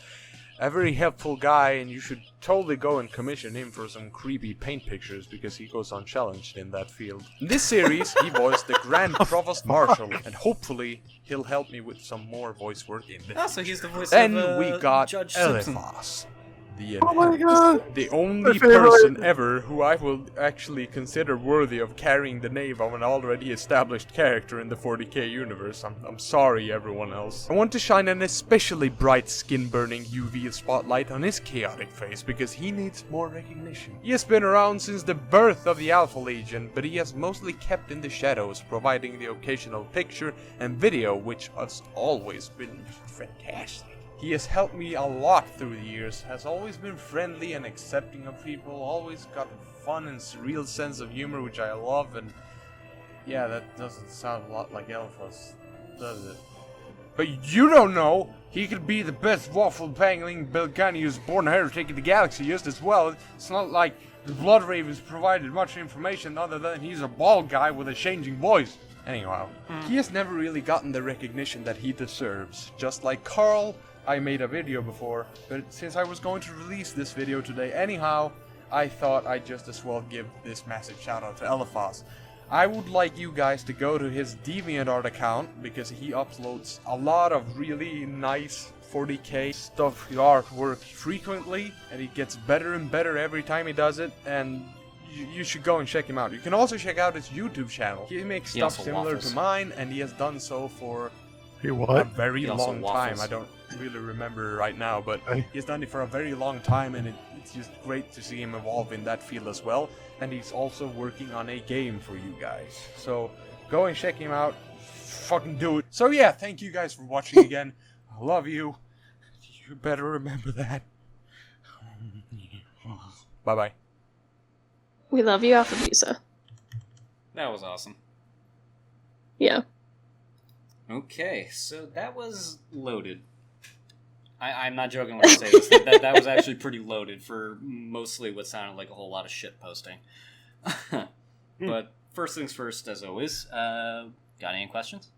A very helpful guy, and you should totally go and commission him for some creepy paint pictures because he goes unchallenged in that field. In this series, he voiced the Grand Provost Marshal, and hopefully he'll help me with some more voice work in the future. So he's the voice Then of we got Judge Simpson. Elephas. Oh my god! The only My favorite. person ever who I will actually consider worthy of carrying the name of an already established character in the 40k universe. I'm sorry, everyone else. I want to shine an especially bright skin-burning UV spotlight on his chaotic face because he needs more recognition. He has been around since the birth of the Alpha Legion, but he has mostly kept in the shadows, providing the occasional picture and video, which has always been fantastic. He has helped me a lot through the years, has always been friendly and accepting of people, always got a fun and real sense of humor, which I love, and yeah, that doesn't sound a lot like Elephas, does it? But you don't know! He could be the best waffle-pangling Belgani who's born here to take the galaxy just as well. It's not like the Blood Ravens provided much information other than he's a bald guy with a changing voice. Anyhow, he has never really gotten the recognition that he deserves, just like Carl. I made a video before, but since I was going to release this video today anyhow, I thought I'd just as well give this massive shout out to Elephas. I would like you guys to go to his DeviantArt account, because he uploads a lot of really nice 40k stuff, artwork frequently, and he gets better and better every time he does it, and you should go and check him out. You can also check out his YouTube channel. He makes He stuff also similar waffles. to mine, and he has done so for Hey, a what? very He also long waffles. time. I don't really remember right now, but Hey. he's done it for a very long time, and it's just great to see him evolve in that field as well. And he's also working on a game for you guys. So go and check him out. Fucking do it. So yeah, thank you guys for watching again. I love you. You better remember that. Bye bye. We love you, Alpha Busa. That was awesome. Yeah. Okay, so that was loaded. I'm not joking when I say this. That was actually pretty loaded for mostly what sounded like a whole lot of shit posting. But first things first, as always. Got any questions?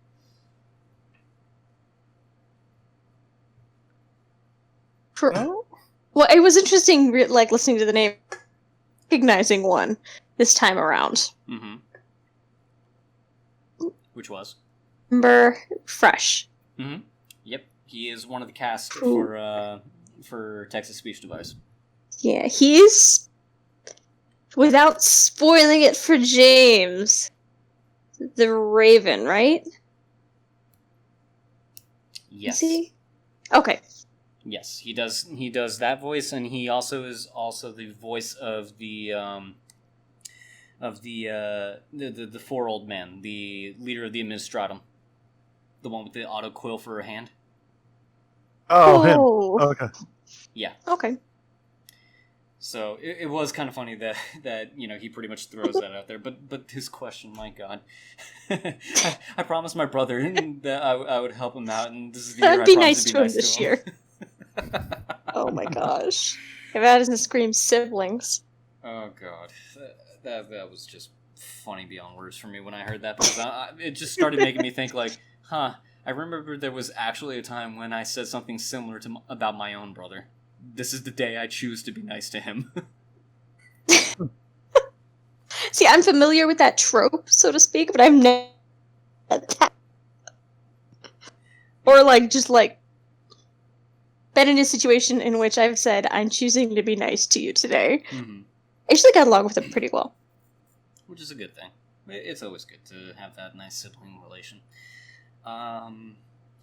Oh, Well, it was interesting, listening to the name, recognizing one this time around. Mm-hmm. Which was? Remember, Fresh. Mm-hmm. Yep, he is one of the cast Cool. for Texas Speech Device. Yeah, he's, without spoiling it for James, the Raven, right? Yes. Is he? Okay. Yes, he does. He does that voice, and he also is also the voice of the four old men, the leader of the Administratum, the one with the auto quill for a hand. oh, him. Oh. Okay. Yeah. Okay. So it was kind of funny that he pretty much throws that out there. But his question, my God, I promised my brother that I would help him out, and this is the year I'd I be promised nice to to him this him. year. Oh my gosh. If that doesn't scream siblings. Oh God, that was just funny beyond words for me when I heard that, because it just started making me think like, I remember there was actually a time when I said something similar about my own brother. This is the day I choose to be nice to him. See, I'm familiar with that trope, so to speak, but I've never or been in a situation in which I've said, I'm choosing to be nice to you today. Mm-hmm. I usually got along with it pretty well. Which is a good thing. It's always good to have that nice sibling relation.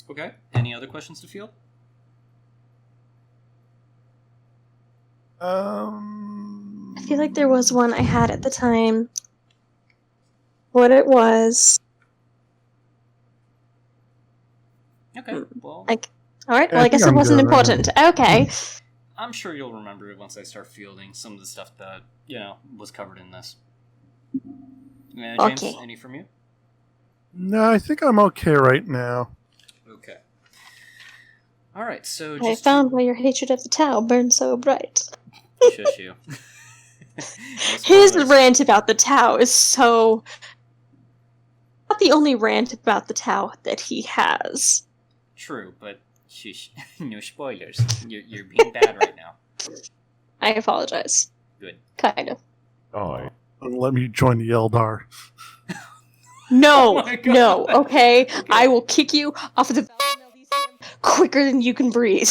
Okay. Any other questions to field? I feel like there was one I had at the time. What it was. Okay. Well, Alright, Yeah, well, I I guess think it I'm wasn't good right important. Okay. I'm sure you'll remember it once I start fielding some of the stuff that, was covered in this. James, Okay. any from you? No, I think I'm okay right now. Okay. Alright, so I just... found why your hatred of the Tau burns so bright. Shush you. No His spoilers. rant about the Tau is so... not the only rant about the Tau that he has. True, but shush. No spoilers. You're being bad right now. I apologize. Good. Kind of. I, Let me join the Eldar. No, Oh my God. no, okay? I will kick you off of the quicker than you can breathe.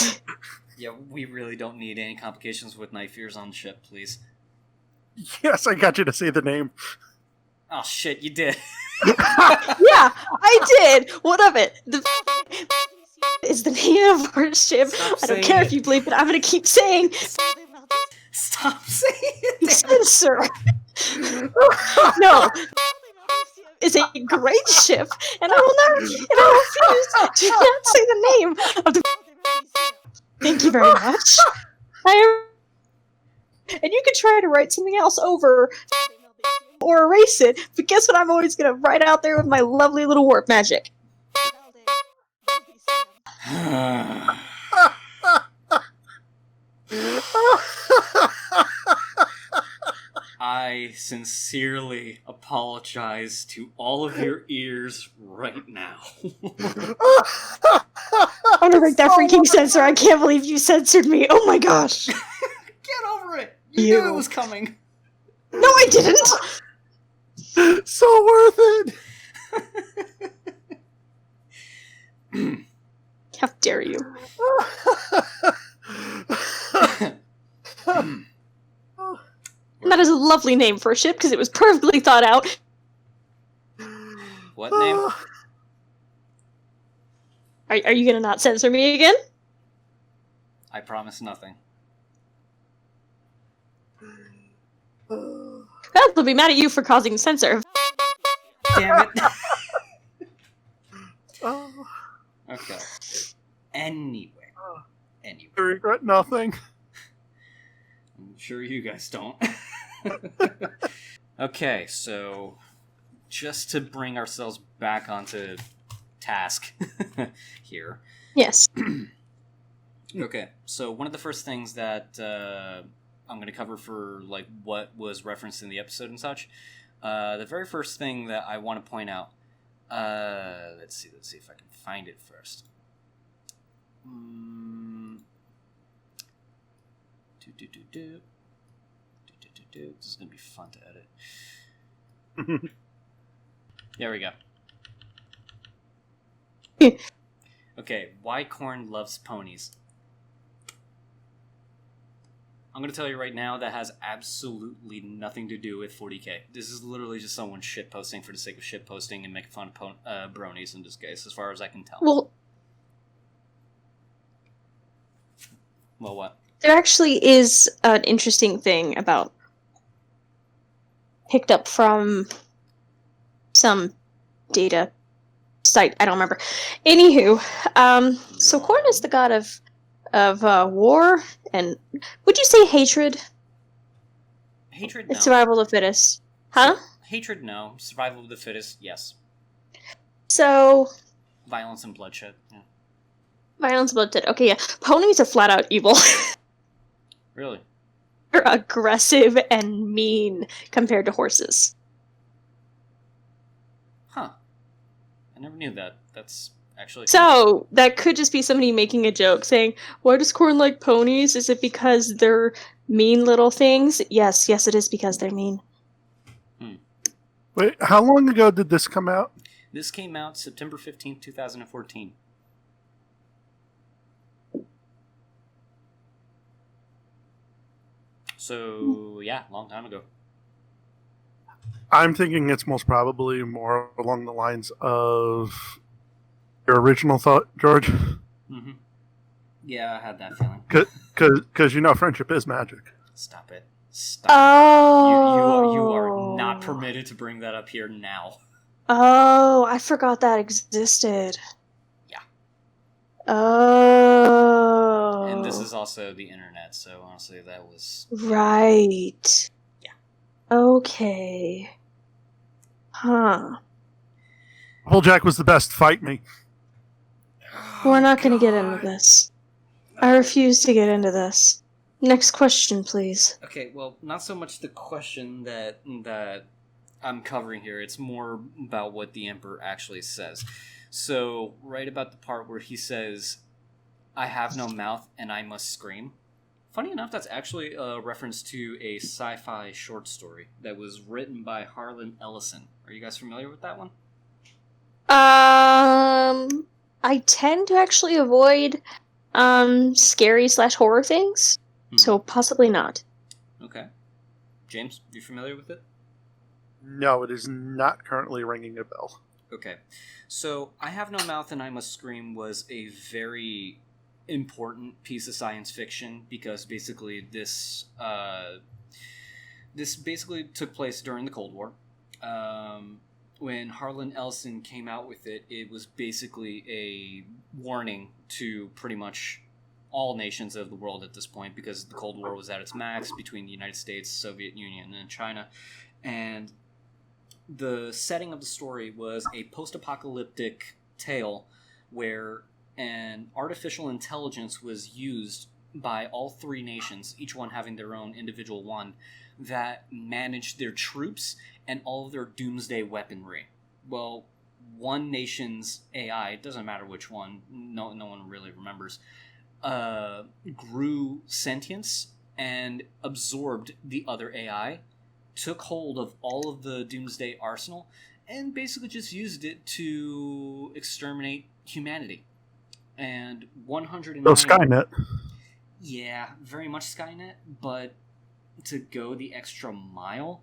Yeah, we really don't need any complications with knife ears on the ship, please. Yes, I got you to say the name. Oh shit, you did. Yeah, I did. What of it? The is the name of our ship. Stop I don't saying care it. if you bleep it. I'm gonna keep saying Stop saying it. damn it. censor. No, is a great ship, and I will not. And I refuse to not say the name of the. Thank you very much. And you can try to write something else over or erase it, but guess what? I'm always gonna write out there with my lovely little warp magic. I sincerely apologize to all of your ears right now. I'm gonna break that freaking censor. I can't believe you censored me. Oh my gosh. Get over it. You You. knew it was coming. No, I didn't. So worth it. How dare you? And that is a lovely name for a ship because it was perfectly thought out. What name? Are you gonna not censor me again? I promise nothing. Well, they'll be mad at you for causing censor. Damn it. Oh, Okay. Anyway. I regret nothing. I'm sure you guys don't. Okay, so just to bring ourselves back onto task here. Yes. Okay, so one of the first things that I'm going to cover for like what was referenced in the episode and such The very first thing that I want to point out, let's see if I can find it first. This is going to be fun to edit. There we go. Okay, why Korn loves ponies. I'm going to tell you right now, that has absolutely nothing to do with 40k. This is literally just someone shitposting for the sake of shitposting and making fun of bronies in this case, as far as I can tell. Well, what? there actually is an interesting thing about picked up from some data site. I don't remember. Anywho, so Korn is the god of war and would you say hatred? Hatred, It's no. survival of the fittest. Huh? Hatred, no. Survival of the fittest, yes. So Violence and bloodshed, yeah. violence, bloodshed. Okay, yeah. Ponies are flat out evil. Really? They're aggressive and mean compared to horses. Huh. I never knew that. That's actually... So, that could just be somebody making a joke, saying, why does Korn like ponies? Is it because they're mean little things? Yes, it is because they're mean. Wait, how long ago did this come out? This came out September 15th, 2014. So, yeah, long time ago. I'm thinking it's most probably more along the lines of your original thought, George. Mm-hmm. Yeah, I had that feeling. Because you know friendship is magic. Stop it. Stop Oh. it. You are not permitted to bring that up here now. Oh, I forgot that existed. Yeah. Oh. And this is also the internet, so honestly that was... Right. Yeah. Okay. Huh. Jack was the best. Fight me. We're not going to get into this. I refuse to get into this. Next question, please. Okay, well, not so much the question that I'm covering here. It's more about what the Emperor actually says. So, right about the part where he says, I have no mouth and I must scream. Funny enough, that's actually a reference to a sci-fi short story that was written by Harlan Ellison. Are you guys familiar with that one? I tend to actually avoid scary/horror things, so possibly not. Okay. James, you familiar with it? No, it is not currently ringing a bell. Okay. So, I Have No Mouth and I Must Scream was a very important piece of science fiction because basically this basically took place during the Cold War. When Harlan Ellison came out with it, it was basically a warning to pretty much all nations of the world at this point because the Cold War was at its max between the United States, Soviet Union, and China. And the setting of the story was a post-apocalyptic tale where an artificial intelligence was used by all three nations, each one having their own individual one, that managed their troops and all of their doomsday weaponry. Well, one nation's AI, it doesn't matter which one, no one really remembers, grew sentience and absorbed the other AI, took hold of all of the doomsday arsenal, and basically just used it to exterminate humanity. And 109... So Skynet. Yeah, very much Skynet, but to go the extra mile,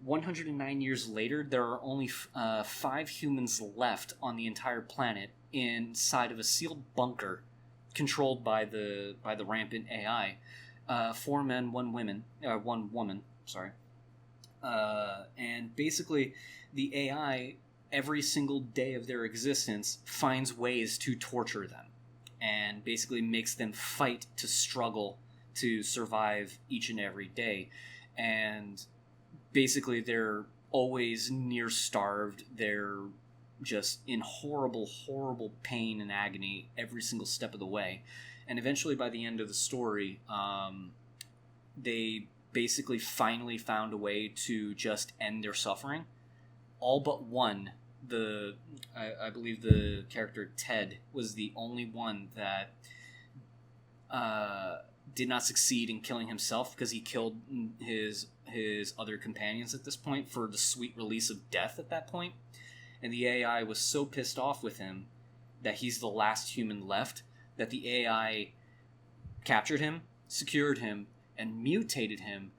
109 years later, there are only 5 humans left on the entire planet inside of a sealed bunker controlled by the rampant AI. 4 men, 1 woman, sorry. And basically, the AI, every single day of their existence, finds ways to torture them and basically makes them fight to struggle to survive each and every day. And basically, they're always near starved. They're just in horrible, horrible pain and agony every single step of the way. And eventually, by the end of the story, they basically finally found a way to just end their suffering. All but one, I believe the character Ted was the only one that did not succeed in killing himself, because he killed his other companions at this point for the sweet release of death at that point. And the AI was so pissed off with him that he's the last human left, that the AI captured him, secured him, and mutated him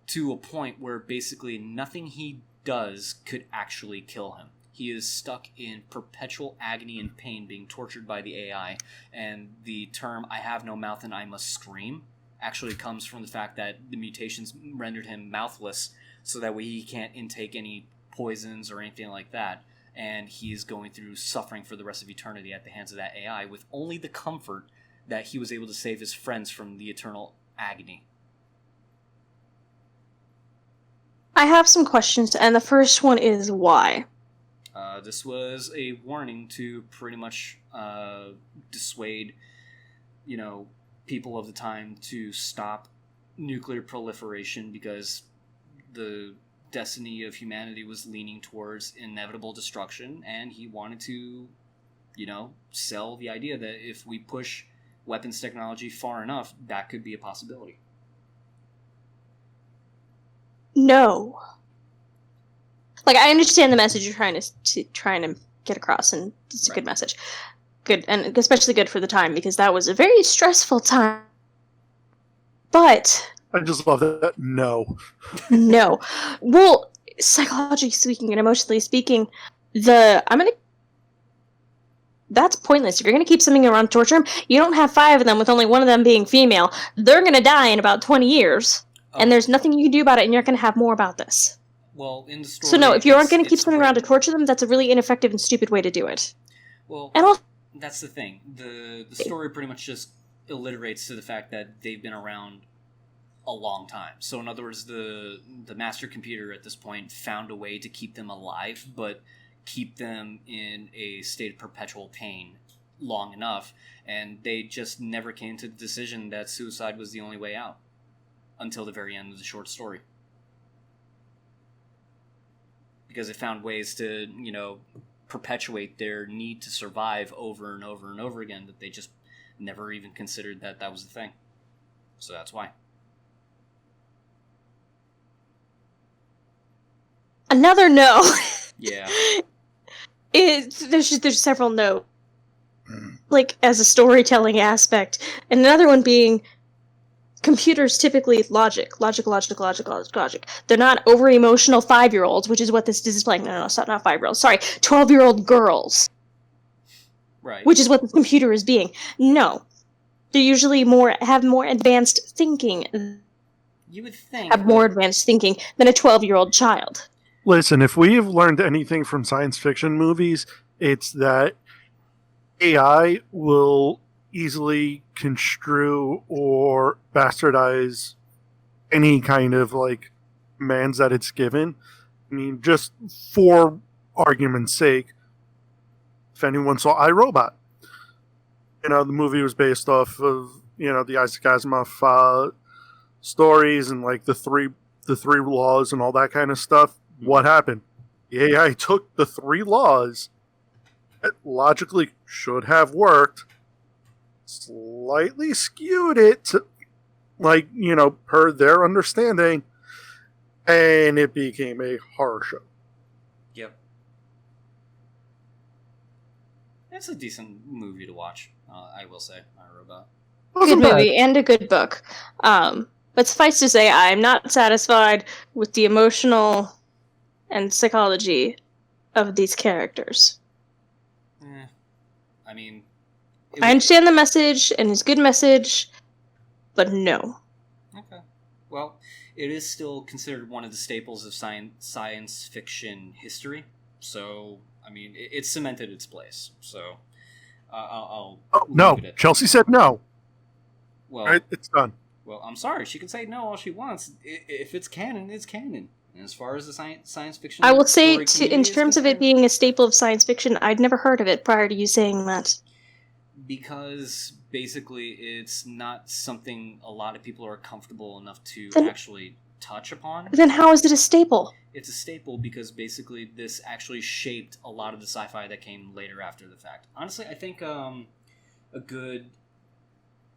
to a point where basically nothing he does could actually kill him. He is stuck in perpetual agony and pain, being tortured by the AI, and the term "I have no mouth and I must scream" actually comes from the fact that the mutations rendered him mouthless, so that way he can't intake any poisons or anything like that, and he is going through suffering for the rest of eternity at the hands of that AI, with only the comfort that he was able to save his friends from the eternal agony. I have some questions, and the first one is why? This was a warning to pretty much dissuade, people of the time to stop nuclear proliferation, because the destiny of humanity was leaning towards inevitable destruction, and he wanted to, sell the idea that if we push weapons technology far enough, that could be a possibility. No. Like, I understand the message you're trying to get across, and it's a good message. Good, and especially good for the time, because that was a very stressful time. But I just love that. No. No. Well, psychologically speaking and emotionally speaking, that's pointless. If you're going to keep something around to torture them, you don't have 5 of them with only one of them being female. They're going to die in about 20 years. And there's nothing you can do about it, and you're going to have more about this. Well, in the story... So no, if you aren't going to keep something around to torture them, that's a really ineffective and stupid way to do it. Well, and also, that's the thing. The story pretty much just alliterates to the fact that they've been around a long time. So in other words, the master computer at this point found a way to keep them alive, but keep them in a state of perpetual pain long enough, and they just never came to the decision that suicide was the only way out until the very end of the short story. Because it found ways to, perpetuate their need to survive over and over and over again, that they just never even considered that was the thing. So that's why. Another no. Yeah. There's several no. Like, as a storytelling aspect. And another one being, computers typically logic. They're not over-emotional 5-year-olds, which is what this is displaying. No, it's not 5-year-olds. Sorry, 12-year-old girls. Right. Which is what the computer is being. No. They usually have more advanced thinking. You would think. Have more advanced thinking than a 12-year-old child. Listen, if we have learned anything from science fiction movies, it's that AI will easily construe or bastardize any kind of commands that it's given. I mean, just for argument's sake, if anyone saw iRobot, the movie was based off of the Isaac Asimov stories and the three laws and all that kind of stuff. What happened? The AI took the 3 laws that logically should have worked, slightly skewed it to, per their understanding, and it became a horror show. Yep. It's a decent movie to watch, I will say, iRobot. Good movie and a good book. But suffice to say, I'm not satisfied with the emotional and psychology of these characters. I mean... I understand the message, and it's a good message, but no. Okay. Well, it is still considered one of the staples of science fiction history, so, I mean, it's cemented its place, so I'll no, Chelsea said no. Well, right, it's done. Well, I'm sorry, she can say no all she wants. If it's canon, it's canon. And as far as the science fiction... I will say, in terms of it being a staple of science fiction, I'd never heard of it prior to you saying that. Because basically it's not something a lot of people are comfortable enough to Then- actually touch upon. Then how is it a staple? It's a staple because basically this actually shaped a lot of the sci-fi that came later after the fact. Honestly, I think a good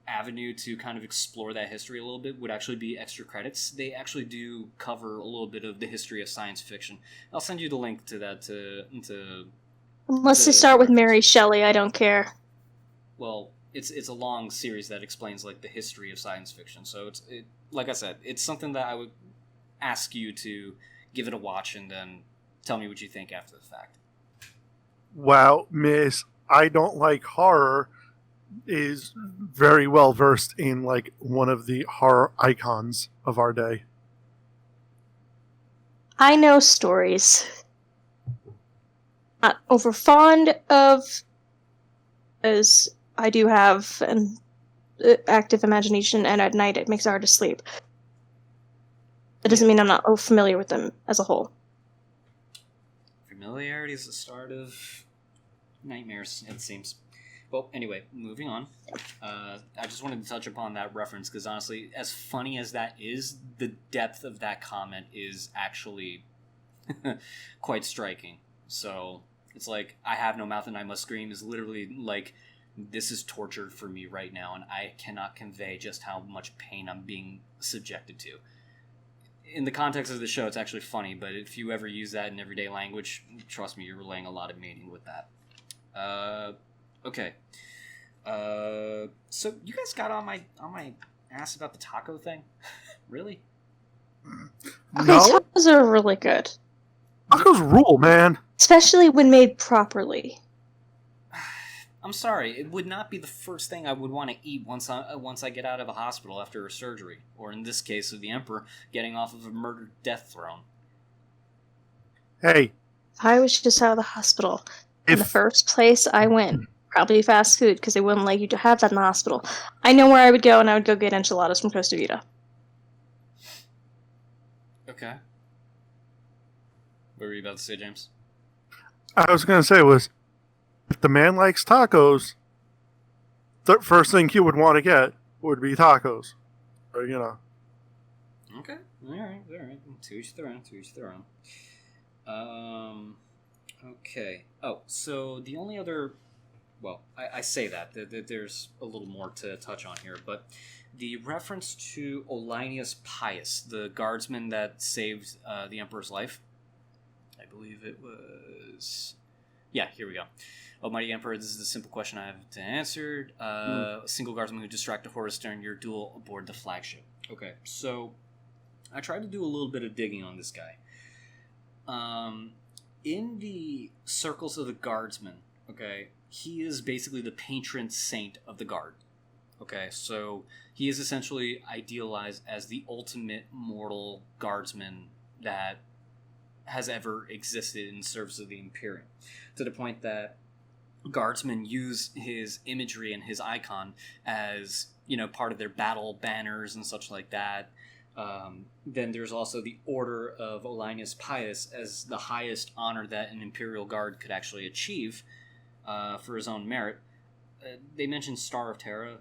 avenue to kind of explore that history a little bit would actually be extra credits. They actually do cover a little bit of the history of science fiction. I'll send you the link to that to Unless they The start with reference. Mary Shelley, I don't care. well, it's a long series that explains like the history of science fiction. So like I said, it's something that I would ask you to give it a watch and then tell me what you think after the fact. Wow, Miss, I don't like horror is very well versed in like one of the horror icons of our day. I know stories. Not over fond of, as I do have an active imagination, and at night it makes it hard to sleep. That doesn't mean I'm not familiar with them as a whole. Familiarity is the start of nightmares, it seems. Well, anyway, moving on. I just wanted to touch upon that reference because honestly, as funny as that is, the depth of that comment is actually quite striking. So it's like, I have no mouth and I must scream is literally like, this is torture for me right now, and I cannot convey just how much pain I'm being subjected to. In the context of the show, it's actually funny, but if you ever use that in everyday language, trust me, you're relaying a lot of meaning with that. Okay. So you guys got on my ass about the taco thing? Really? Okay, No, tacos are really good. tacos rule, man. Especially when made properly. I'm sorry, it would not be the first thing I would want to eat once I get out of a hospital after a surgery, or in this case of the Emperor getting off of a murdered death throne. Hey, I was just out of the hospital. And the if first place I went, probably fast food, because they wouldn't let you to have that in the hospital. I know where I would go, and I would go get enchiladas from Costa Vida. Okay. What were you about to say, James? I was going to say was, if the man likes tacos, the first thing he would want to get would be tacos. Or, you know. Okay. Alright. To each their own. Okay. Oh, so the only other... Well, I say that there's a little more to touch on here, but the reference to Olinus Pius, the guardsman that saved the Emperor's life, I believe it was... Yeah, here we go. Almighty Emperor, this is a simple question I have to answer. A single guardsman who distracted Horus during your duel aboard the flagship. Okay, so I tried to do a little bit of digging on this guy. In the circles of the guardsmen, okay, he is basically the patron saint of the guard. Okay, so he is essentially idealized as the ultimate mortal guardsman that has ever existed in service of the Imperium, to the point that guardsmen use his imagery and his icon as, you know, part of their battle banners and such like that. Then there's also the Order of Olinus Pius as the highest honor that an Imperial Guard could actually achieve for his own merit. They mentioned Star of Terra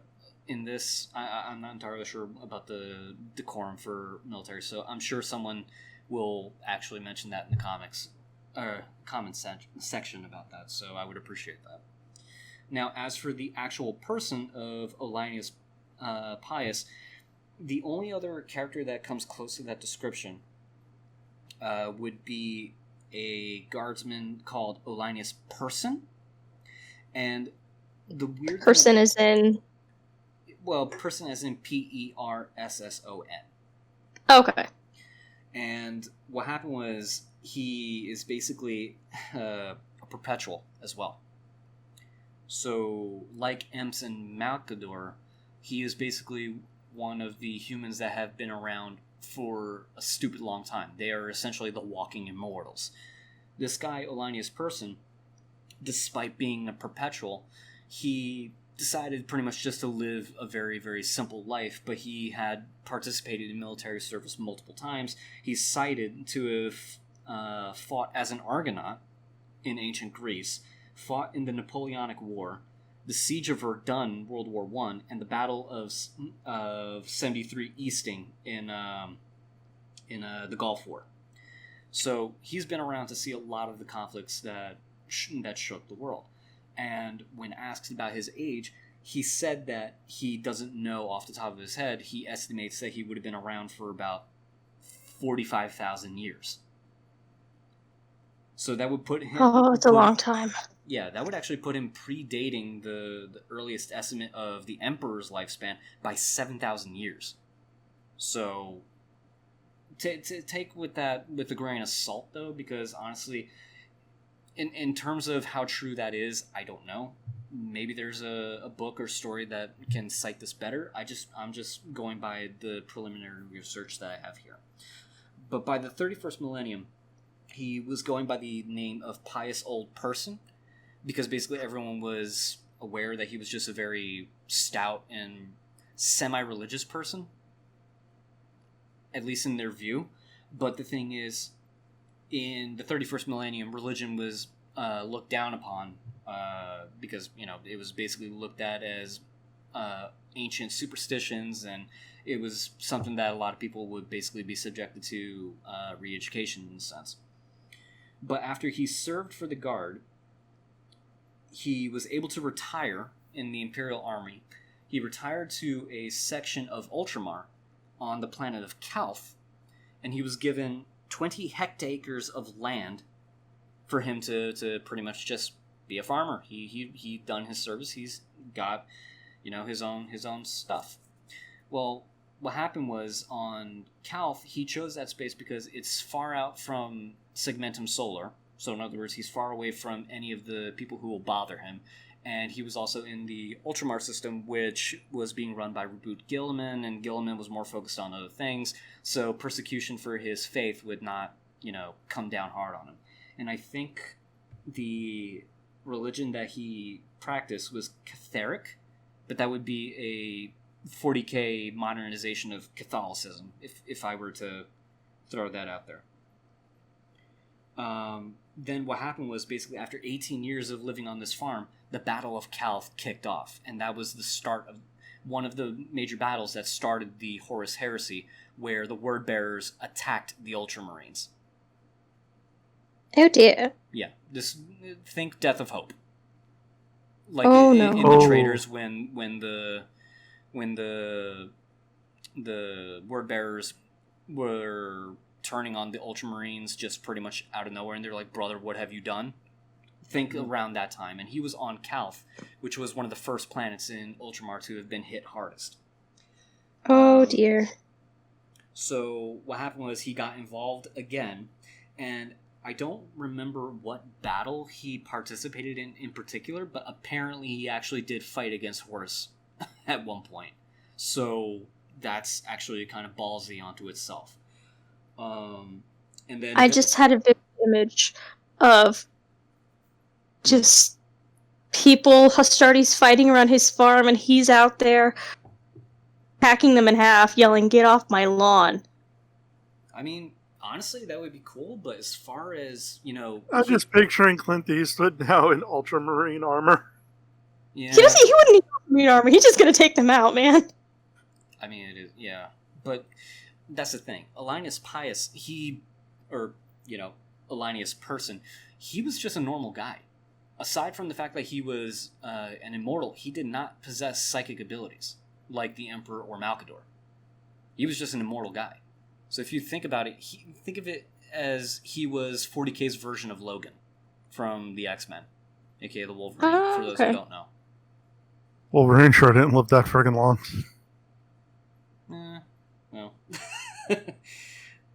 in this. I'm not entirely sure about the decorum for military, so I'm sure someone will actually mention that in the comics comment section about that, so I would appreciate that. Now, as for the actual person of Olinus Pius, the only other character that comes close to that description would be a guardsman called Olinus Person. And the weird Person is in... Well, Person as in Persson. Okay. And what happened was he is basically a perpetual as well. So, like Emps and Malkador, he is basically one of the humans that have been around for a stupid long time. They are essentially the walking immortals. This guy, Olinus Person, despite being a perpetual, he decided pretty much just to live a very, very simple life, but he had participated in military service multiple times. He's cited to have fought as an Argonaut in ancient Greece, fought in the Napoleonic War, the Siege of Verdun, World War I, and the Battle of 73 Easting in the Gulf War. So he's been around to see a lot of the conflicts that shook the world. And when asked about his age, he said that he doesn't know off the top of his head. He estimates that he would have been around for about 45,000 years. So that would put him... Oh, it's a long time. Yeah, that would actually put him predating the earliest estimate of the Emperor's lifespan by 7,000 years. So... take with that with a grain of salt, though, because honestly, in terms of how true that is, I don't know. Maybe there's a book or story that can cite this better. I'm just going by the preliminary research that I have here. But by the 31st millennium, he was going by the name of Pious Old Person, because basically everyone was aware that he was just a very stout and semi-religious person, at least in their view. But the thing is, in the 31st millennium, religion was looked down upon because, it was basically looked at as ancient superstitions, and it was something that a lot of people would basically be subjected to re-education in a sense. But after he served for the Guard, he was able to retire in the Imperial Army. He retired to a section of Ultramar on the planet of Calth, and he was given 20 hectares of land for him to pretty much just be a farmer. He done his service. He's got, his own stuff. Well, what happened was on Calth, he chose that space because it's far out from Segmentum Solar. So in other words, he's far away from any of the people who will bother him. And he was also in the Ultramar system, which was being run by Reboot Gilliman, and Gilliman was more focused on other things, so persecution for his faith would not, come down hard on him. And I think the religion that he practiced was Catholic, but that would be a 40K modernization of Catholicism, if I were to throw that out there. Then what happened was, basically after 18 years of living on this farm, the Battle of Calth kicked off, and that was the start of one of the major battles that started the Horus Heresy, where the Word Bearers attacked the Ultramarines. Oh dear. Yeah, think Death of Hope. Like no. in the Traders, when the Word Bearers were turning on the Ultramarines just pretty much out of nowhere, and they're like, "Brother, what have you done?" Think around that time, and he was on Calth, which was one of the first planets in Ultramar to have been hit hardest. Oh dear. So what happened was he got involved again, and I don't remember what battle he participated in particular, but apparently he actually did fight against Horus at one point. So that's actually kind of ballsy onto itself. And then I just had a vivid image of just people, Astartes, fighting around his farm, and he's out there hacking them in half, yelling, "Get off my lawn!" I mean, honestly, that would be cool, but as far as, I'm just picturing Clint Eastwood now in ultramarine armor. Yeah. He wouldn't need green armor. He's just gonna take them out, man. I mean, it is, yeah. But that's the thing. Alinus Pius, Alinus Person, he was just a normal guy. Aside from the fact that he was an immortal, he did not possess psychic abilities like the Emperor or Malkador. He was just an immortal guy. So if you think about it, think of it as he was 40K's version of Logan from the X-Men, aka the Wolverine, for those who don't know. Wolverine sure didn't live that friggin' long. No.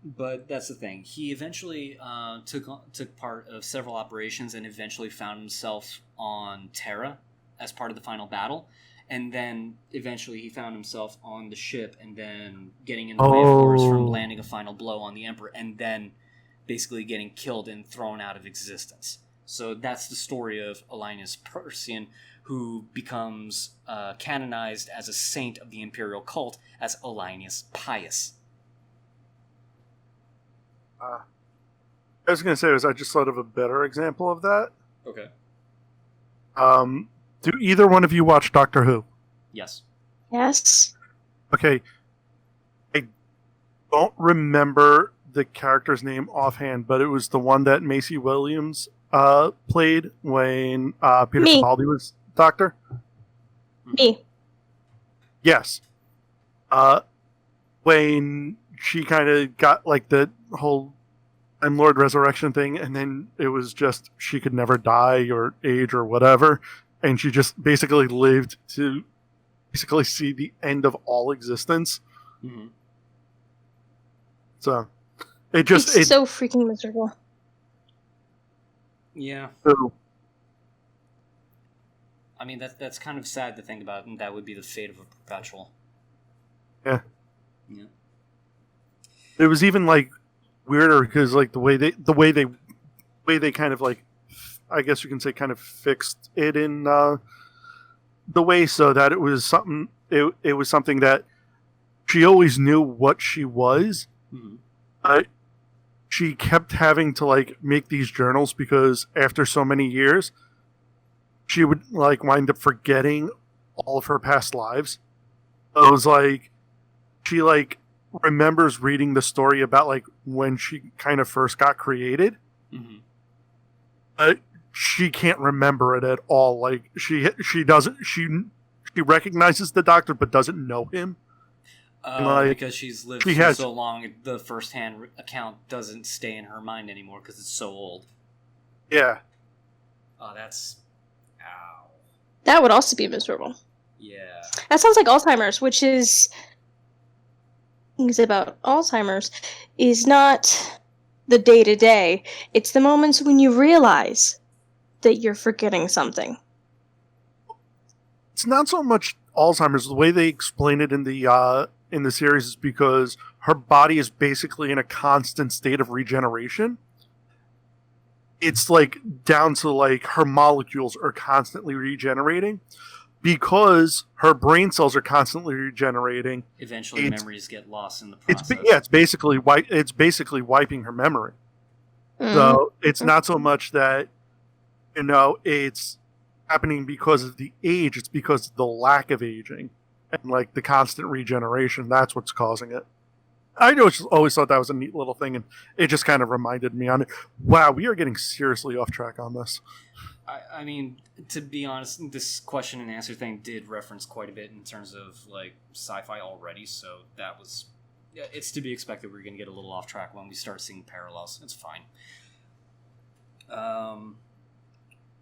But that's the thing. He eventually took part of several operations and eventually found himself on Terra as part of the final battle. And then eventually he found himself on the ship and then getting in the way of Horus from landing a final blow on the Emperor and then basically getting killed and thrown out of existence. So that's the story of Alinus Persian, who becomes canonized as a saint of the imperial cult as Alinus Pius. I was going to say, I just thought of a better example of that. Okay. Do either one of you watch Doctor Who? Yes. Yes. Okay. I don't remember the character's name offhand, but it was the one that Macy Williams played when Peter Me. Capaldi was Doctor. Me. Yes. When she kind of got like the whole Time Lord resurrection thing, and then it was just she could never die or age or whatever, and she just basically lived to basically see the end of all existence. Mm-hmm. So it just It's so freaking miserable. Yeah. so, I mean, that's kind of sad to think about, and that would be the fate of a perpetual. Yeah. Yeah. it was even like weirder because like the way they kind of like, I guess you can say, kind of fixed it in the way so that it was something. It was something that she always knew what she was. Mm-hmm. She kept having to like make these journals because after so many years, she would like wind up forgetting all of her past lives. It was like she like remembers reading the story about like when she kind of first got created. Mm-hmm. She can't remember it at all. Like she recognizes the Doctor but doesn't know him. Because she's lived she for has- so long, the first-hand account doesn't stay in her mind anymore because it's so old. Yeah. Oh, that's... Ow. That would also be miserable. Yeah. That sounds like Alzheimer's, which is things about Alzheimer's is not the day-to-day. It's the moments when you realize that you're forgetting something. It's not so much Alzheimer's. The way they explain it in the series is because her body is basically in a constant state of regeneration. It's like down to like her molecules are constantly regenerating because her brain cells are constantly regenerating. Eventually, memories get lost in the It's process. it's basically wiping her memory. So it's not so much that it's happening because of the age; it's because of the lack of aging and like the constant regeneration. That's what's causing it. I always thought that was a neat little thing, and it just kind of reminded me on it. Wow, we are getting seriously off track on this. I mean, to be honest, this question and answer thing did reference quite a bit in terms of like sci-fi already, so that was... Yeah, it's to be expected we're going to get a little off track when we start seeing parallels. It's fine.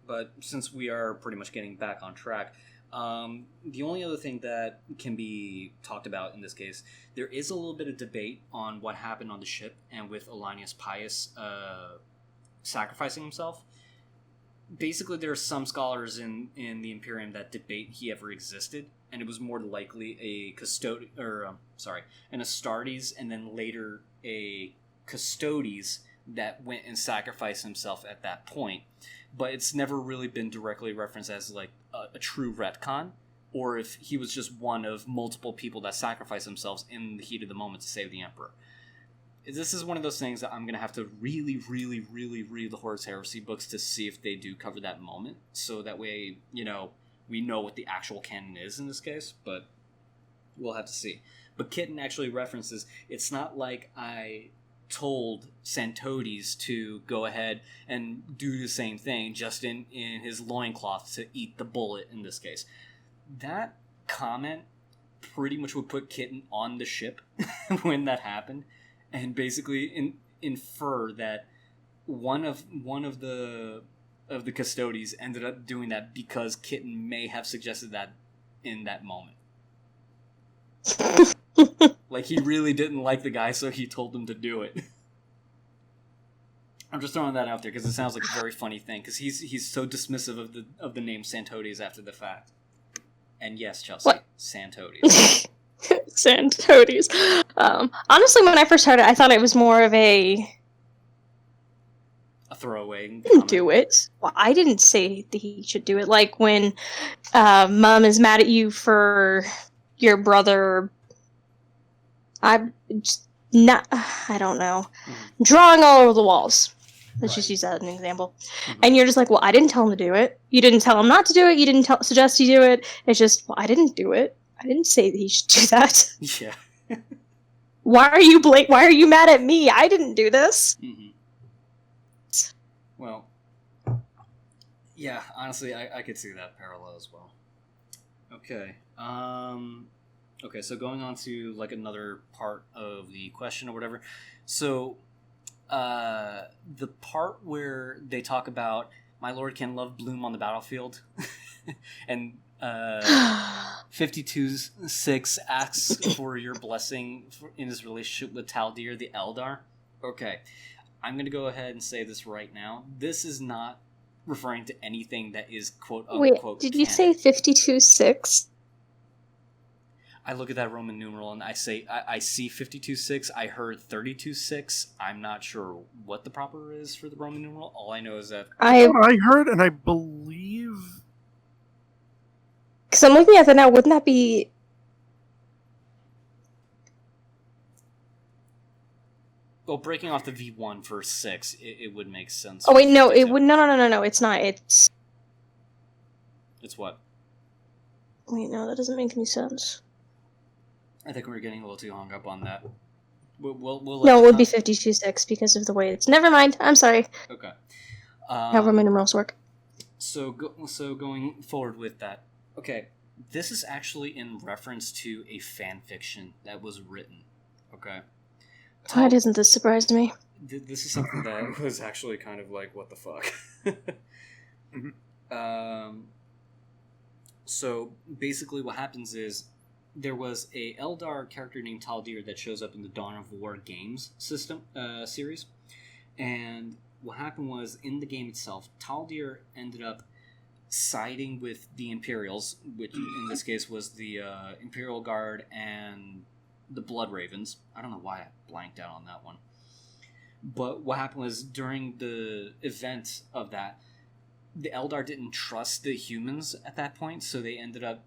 But since we are pretty much getting back on track, the only other thing that can be talked about in this case, there is a little bit of debate on what happened on the ship and with Elanius Pius sacrificing himself. Basically, there are some scholars in the Imperium that debate he ever existed, and it was more likely an Astartes, and then later a Custodes that went and sacrificed himself at that point. But it's never really been directly referenced as like a true retcon, or if he was just one of multiple people that sacrificed themselves in the heat of the moment to save the Emperor. This is one of those things that I'm going to have to really, really, really read the Horus Heresy books to see if they do cover that moment, so that way, we know what the actual canon is in this case, but we'll have to see. But Kitten actually references, it's not like I told Santodes to go ahead and do the same thing just in his loincloth to eat the bullet in this case. That comment pretty much would put Kitten on the ship when that happened, and basically infer that one of the Custodes ended up doing that because Kitten may have suggested that in that moment. Like, he really didn't like the guy, so he told him to do it. I'm just throwing that out there because it sounds like a very funny thing, because he's so dismissive of the name Santodes after the fact. And yes, Chelsea, What? Santodes. Santodes. Honestly, when I first heard it, I thought it was more of a Throwaway. didn't do it. Well, I didn't say that he should do it. Like when mom is mad at you for your brother. I don't know. Drawing all over the walls. Let's just Right. use that as an example. Mhm. And you're just like, well, I didn't tell him to do it. You didn't tell him not to do it. You didn't suggest he do it. It's just, well, I didn't do it. I didn't say that he should do that. Yeah. Why are you Why are you mad at me? I didn't do this. Mm-hmm. Well, yeah, honestly, I could see that parallel as well. Okay. Okay, so going on to like another part of the question or whatever. So, the part where they talk about my lord can love bloom on the battlefield, and 52-6 asks for your blessing in his relationship with Taldir the Eldar. Okay, I'm going to go ahead and say this right now. This is not referring to anything that is quote Wait, unquote did you canon. say 52-6? I look at that Roman numeral and I say, I see 52-6. I heard 32-6. I'm not sure what the proper is for the Roman numeral. All I know is that I heard, and I believe. Because I'm looking at that now, wouldn't that be... well, breaking off the V1 for 6, it would make sense. Oh wait, no, it 52. would... No, it's not. It's... It's what? Wait, no, that doesn't make any sense. I think we're getting a little too hung up on that. We'll let No, it you would be con- 52-6 because of the way it's... Never mind, I'm sorry. Okay. How Roman numerals work. So going forward with that, okay, this is actually in reference to a fan fiction that was written. Okay. Why doesn't this surprise me? This is something that was actually kind of like, what the fuck? So basically what happens is there was a Eldar character named Taldir that shows up in the Dawn of War games system series. And what happened was, in the game itself, Taldir ended up siding with the Imperials, which in this case was the Imperial Guard and the Blood Ravens. I don't know why I blanked out on that one. But what happened was, during the event of that, the Eldar didn't trust the humans at that point, so they ended up,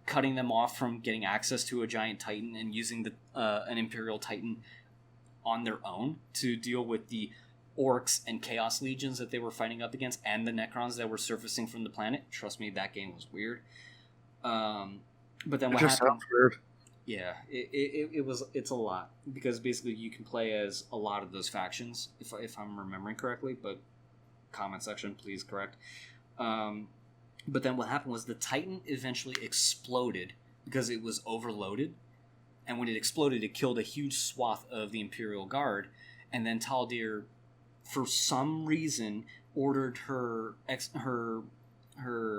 cutting them off from getting access to a giant Titan and using an Imperial Titan on their own to deal with the orcs and chaos legions that they were fighting up against, and the Necrons that were surfacing from the planet. Trust me, that game was weird. But then It what just happened? sounds weird. Yeah, it's a lot, because basically you can play as a lot of those factions, if I'm remembering correctly, but comment section, please correct. But then what happened was the Titan eventually exploded because it was overloaded, and when it exploded, it killed a huge swath of the Imperial Guard, and then Taldir, for some reason, ordered her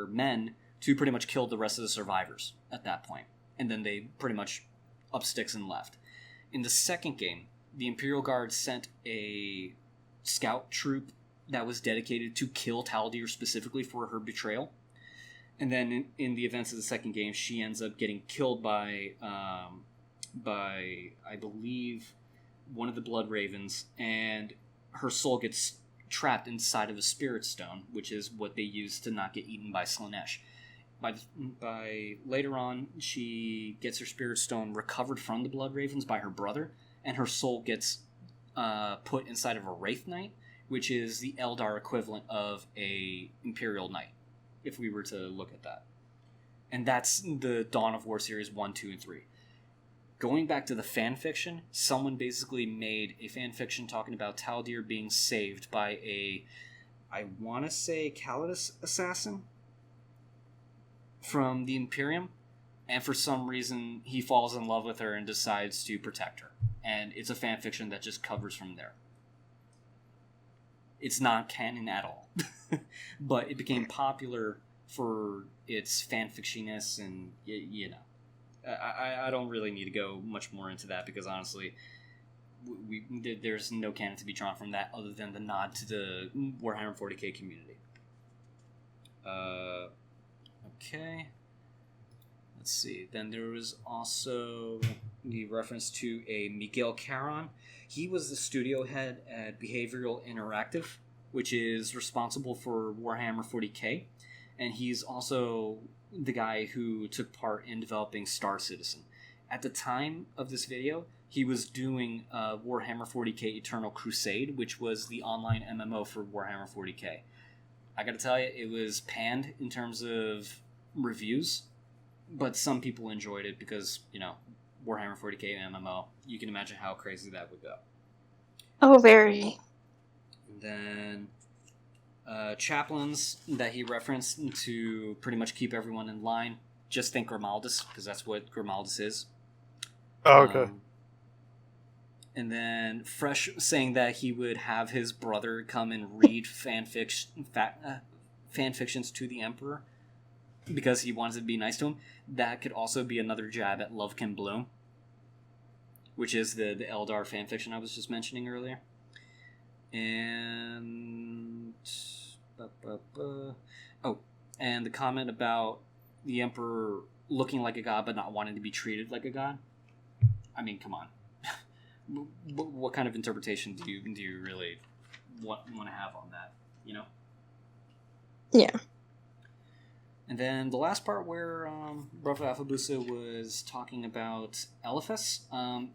men to pretty much kill the rest of the survivors at that point. And then they pretty much up sticks and left. In the second game, the Imperial Guard sent a scout troop that was dedicated to kill Taldir specifically for her betrayal. And then in the events of the second game, she ends up getting killed by I believe, one of the Blood Ravens, and her soul gets trapped inside of a Spirit Stone, which is what they use to not get eaten by Slaanesh. By later on, she gets her Spirit Stone recovered from the Blood Ravens by her brother, and her soul gets put inside of a Wraith Knight, which is the Eldar equivalent of a Imperial Knight, if we were to look at that. And that's the Dawn of War series 1, 2, and 3. Going back to the fan fiction, someone basically made a fan fiction talking about Taldir being saved by I want to say, Calidus assassin from the Imperium, and for some reason he falls in love with her and decides to protect her. And it's a fan fiction that just covers from there. It's not canon at all. But it became popular for its fanfictioniness, and I don't really need to go much more into that, because honestly, there's no canon to be drawn from that other than the nod to the Warhammer 40k community. Okay. Let's see. Then there was also the reference to a Miguel Caron. He was the studio head at Behavioral Interactive, which is responsible for Warhammer 40k. And he's also the guy who took part in developing Star Citizen. at the time of this video, he was doing Warhammer 40k Eternal Crusade, which was the online MMO for Warhammer 40k. I gotta tell you, it was panned in terms of reviews, but some people enjoyed it because, Warhammer 40k MMO, you can imagine how crazy that would go. Oh, very. And then chaplains that he referenced to pretty much keep everyone in line. Just think Grimaldus, because that's what Grimaldus is. Oh, okay. And then Fresh saying that he would have his brother come and read fan fictions to the Emperor because he wanted to be nice to him. That could also be another jab at Love Can Bloom, which is the Eldar fanfiction I was just mentioning earlier. And and the comment about the Emperor looking like a god but not wanting to be treated like a god. I mean, come on. What kind of interpretation do you really want to have on that? Yeah. And then the last part where Rafa Afabusa was talking about Eliphas,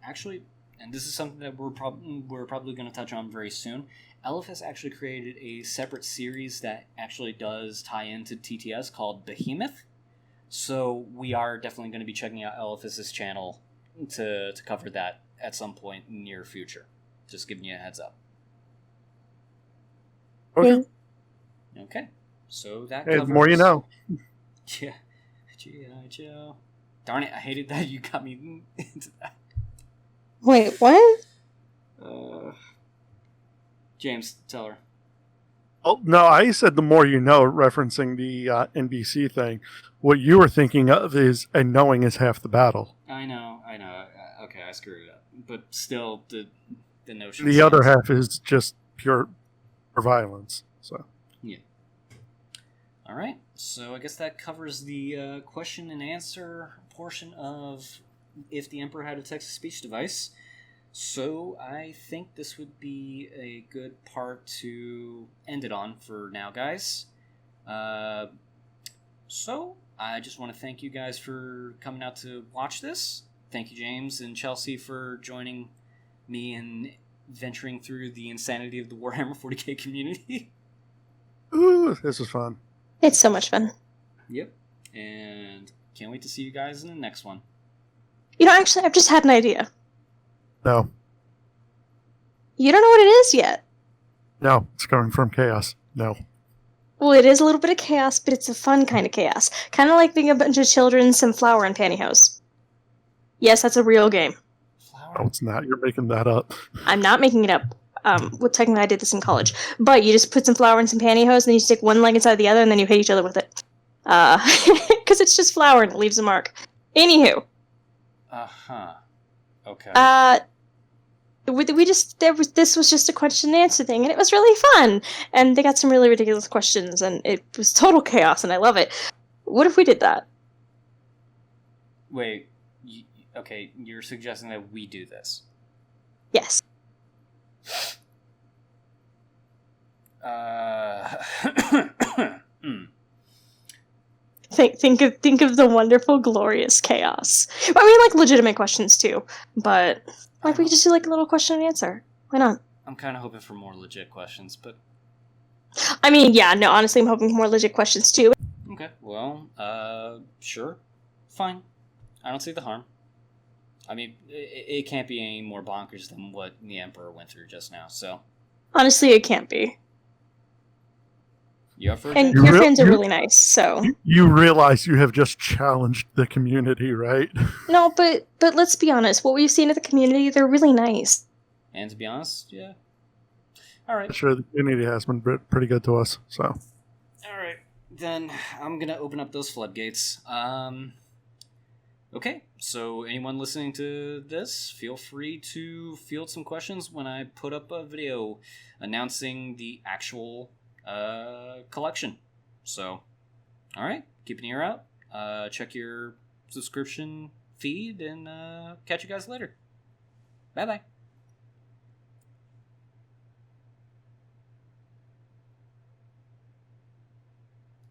actually, and this is something that we're probably going to touch on very soon. Eliphas actually created a separate series that actually does tie into TTS called Behemoth. So we are definitely going to be checking out Eliphas's channel to cover that at some point in the near future. Just giving you a heads up. Okay. Okay. So that Hey, covers... the more you know. Yeah. G.I. Joe. Darn it, I hated that you got me into that. Wait, what? James, tell her. Oh, no, I said the more you know, referencing the NBC thing. What you were thinking of is, and knowing is half the battle. I know. Okay, I screwed it up. But still, the notion... The other half is just pure violence. So. Yeah. All right. So I guess that covers the question and answer portion of if the Emperor had a text-to-speech device. So I think this would be a good part to end it on for now, guys. So I just want to thank you guys for coming out to watch this. Thank you, James and Chelsea, for joining me in venturing through the insanity of the Warhammer 40k community. Ooh, this was fun. It's so much fun. Yep. And can't wait to see you guys in the next one. Actually, I've just had an idea. No. You don't know what it is yet. No, it's coming from chaos. No. Well, it is a little bit of chaos, but it's a fun kind of chaos. Kind of like being a bunch of children, some flour and pantyhose. Yes, that's a real game. Flower? No, it's not. You're making that up. I'm not making it up. Well, technically I did this in college. But you just put some flour in some pantyhose, and then you stick one leg inside the other, and then you hit each other with it. Because it's just flour and it leaves a mark. Anywho. Uh-huh. Okay. This was just a question and answer thing, and it was really fun. And they got some really ridiculous questions, and it was total chaos, and I love it. What if we did that? Wait. Okay, you're suggesting that we do this. Yes. Think of the wonderful, glorious chaos. I mean, like, legitimate questions, too. But, like, we could just do, like, a little question and answer. Why not? I'm kind of hoping for more legit questions, but... I mean, yeah, no, honestly, I'm hoping for more legit questions, too. Okay, well, sure. Fine. I don't see the harm. I mean, it can't be any more bonkers than what the Emperor went through just now, so... Honestly, it can't be. You up for it? And your fans are really nice, so... You realize you have just challenged the community, right? No, but let's be honest. What we've seen of the community, they're really nice. And to be honest, yeah. Alright. Sure, the community has been pretty good to us, so... Alright, then I'm gonna open up those floodgates. Okay, so anyone listening to this, feel free to field some questions when I put up a video announcing the actual collection. So, alright, keep an ear out, check your subscription feed, and catch you guys later. Bye-bye.